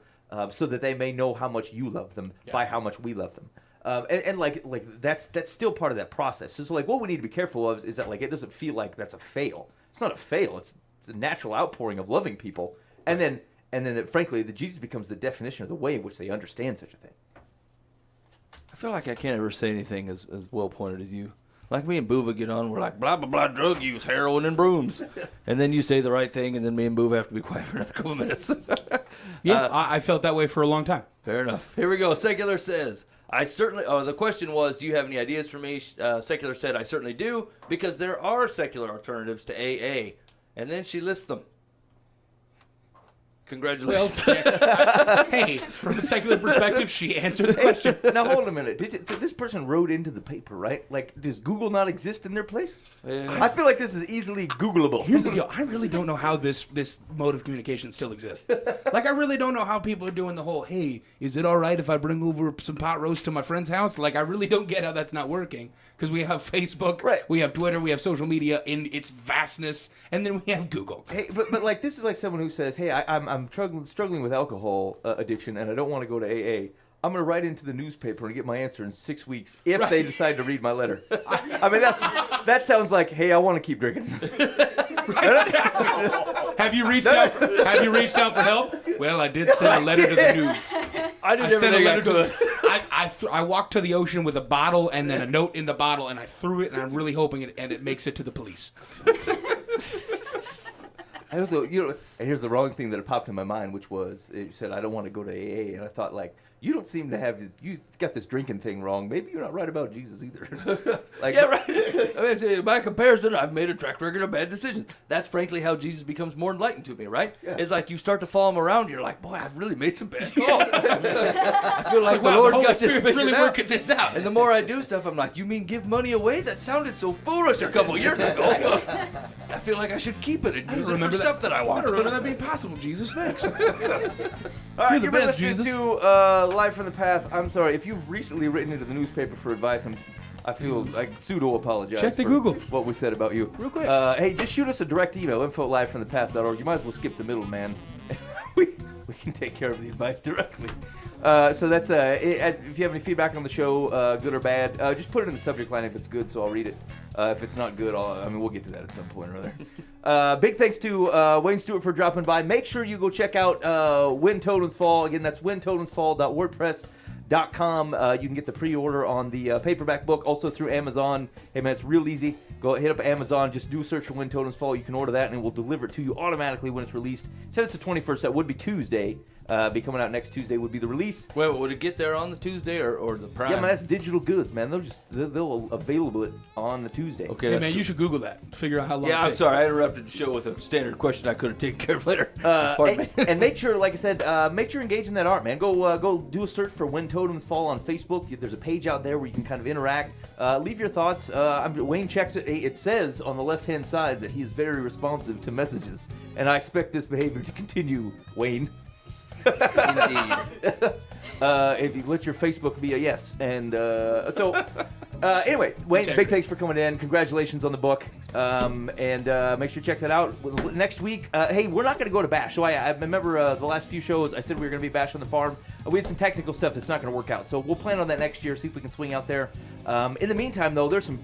so that they may know how much you love them by how much we love them. And that's still part of that process. So like what we need to be careful of is that like it doesn't feel like that's a fail. It's not a fail. It's a natural outpouring of loving people. And then frankly, Jesus becomes the definition of the way in which they understand such a thing. I feel like I can't ever say anything as well pointed as you. Like me and Boova get on, we're like, blah, blah, blah, drug use, heroin, and brooms. And then you say the right thing, and then me and Boova have to be quiet for another couple of minutes. I felt that way for a long time. Fair enough. Here we go. Secular says, the question was, do you have any ideas for me? Secular said, I certainly do, because there are secular alternatives to AA. And then she lists them. Congratulations. Hey, from a secular perspective, she answered the question. Now hold a minute. Did this person wrote into the paper, right? Like, does Google not exist in their place? I feel like this is easily Googleable. Here's the deal. I really don't know how this mode of communication still exists. Like, I really don't know how people are doing the whole, hey, is it all right if I bring over some pot roast to my friend's house? Like, I really don't get how that's not working. Because we have Facebook, we have Twitter, we have social media in its vastness, and then we have Google. Hey, but like, this is like someone who says, hey, I'm struggling with alcohol addiction, and I don't want to go to AA. I'm going to write into the newspaper and get my answer in 6 weeks if they decide to read my letter. I mean, that sounds like, hey, I want to keep drinking. Have you reached out for help? Well, I did send a letter to the news. I sent a letter to I walked to the ocean with a bottle and then a note in the bottle, and I threw it, and I'm really hoping it makes it to the police. I also, and here's the wrong thing that popped in my mind, which was, you said, I don't want to go to AA. And I thought, like, you don't seem to have, you got this drinking thing wrong. Maybe you're not right about Jesus either. Like, yeah, right. I mean, by comparison, I've made a track record of bad decisions. That's frankly how Jesus becomes more enlightened to me, right? Yeah. It's like you start to follow him around, you're like, boy, I've really made some bad calls. I feel like the Lord's got this really working this out. And the more I do stuff, I'm like, you mean give money away? That sounded so foolish a couple years ago. I feel like I should keep it and use it for stuff that I want. I don't remember that being possible, Jesus. Thanks. All right, you've been listening to Live from the Path. I'm sorry, if you've recently written into the newspaper for advice, I feel like pseudo-apologize Check the for Google. what we said about you. Real quick. Hey, just shoot us a direct email, info@livefromthepath.org. You might as well skip the middleman. we can take care of the advice directly. So that's if you have any feedback on the show, good or bad, just put it in the subject line if it's good, so I'll read it. If it's not good, we'll get to that at some point or other. Big thanks to Wayne Stewart for dropping by. Make sure you go check out When Totems Fall. Again, that's whentotemsfall.wordpress.com. You can get the pre-order on the paperback book, also through Amazon. Hey man, it's real easy. Go hit up Amazon, just do a search for When Totems Fall. You can order that, and it will deliver it to you automatically when it's released. It said it's the 21st. That would be Tuesday. Be coming out next Tuesday would be the release. Wait, would it get there on the Tuesday or the Prime? Yeah, man, that's digital goods, man. They'll available it on the Tuesday. Okay, hey man, you should Google that. Figure out how long. Yeah, it I'm takes. sorry, I interrupted the show with a standard question I could have taken care of later. Pardon me. And make sure, like I said, make sure you engage in that art, man. Go do a search for When Totems Fall on Facebook. There's a page out there where you can kind of interact. Leave your thoughts. Wayne checks it. It says on the left-hand side that he is very responsive to messages, and I expect this behavior to continue, Wayne. Indeed. If you let your Facebook be a yes. And anyway, Wayne, big thanks for coming in. Congratulations on the book. And make sure you check that out. Next week, hey, we're not going to go to Bash. So I remember the last few shows, I said we were going to be Bash on the Farm. We had some technical stuff that's not going to work out. So we'll plan on that next year, see if we can swing out there. In the meantime, though, there's some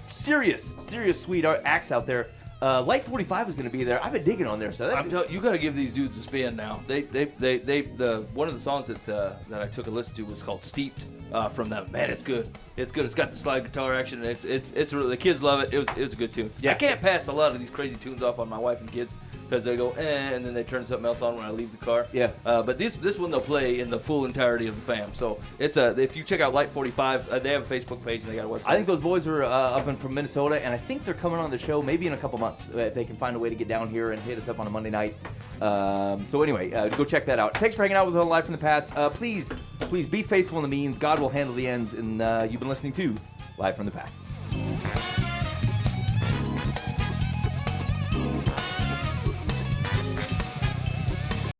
serious sweet acts out there. Light 45 is going to be there. I've been digging on there, so you got to give these dudes a spin now. One of the songs that I took a listen to was called "Steeped" from them. Man, it's good. It's good. It's got the slide guitar action. It's really, the kids love it. It was a good tune. Yeah. I can't pass a lot of these crazy tunes off on my wife and kids because they go and then they turn something else on when I leave the car. Yeah. But this one they'll play in the full entirety of the fam. So it's if you check out Light 45, they have a Facebook page and they got a website. I think those boys are up and from Minnesota, and I think they're coming on the show maybe in a couple months if they can find a way to get down here and hit us up on a Monday night. So anyway, go check that out. Thanks for hanging out with us on Live from the Path. Please be faithful in the means. God will handle the ends. And you've been listening to live from the path.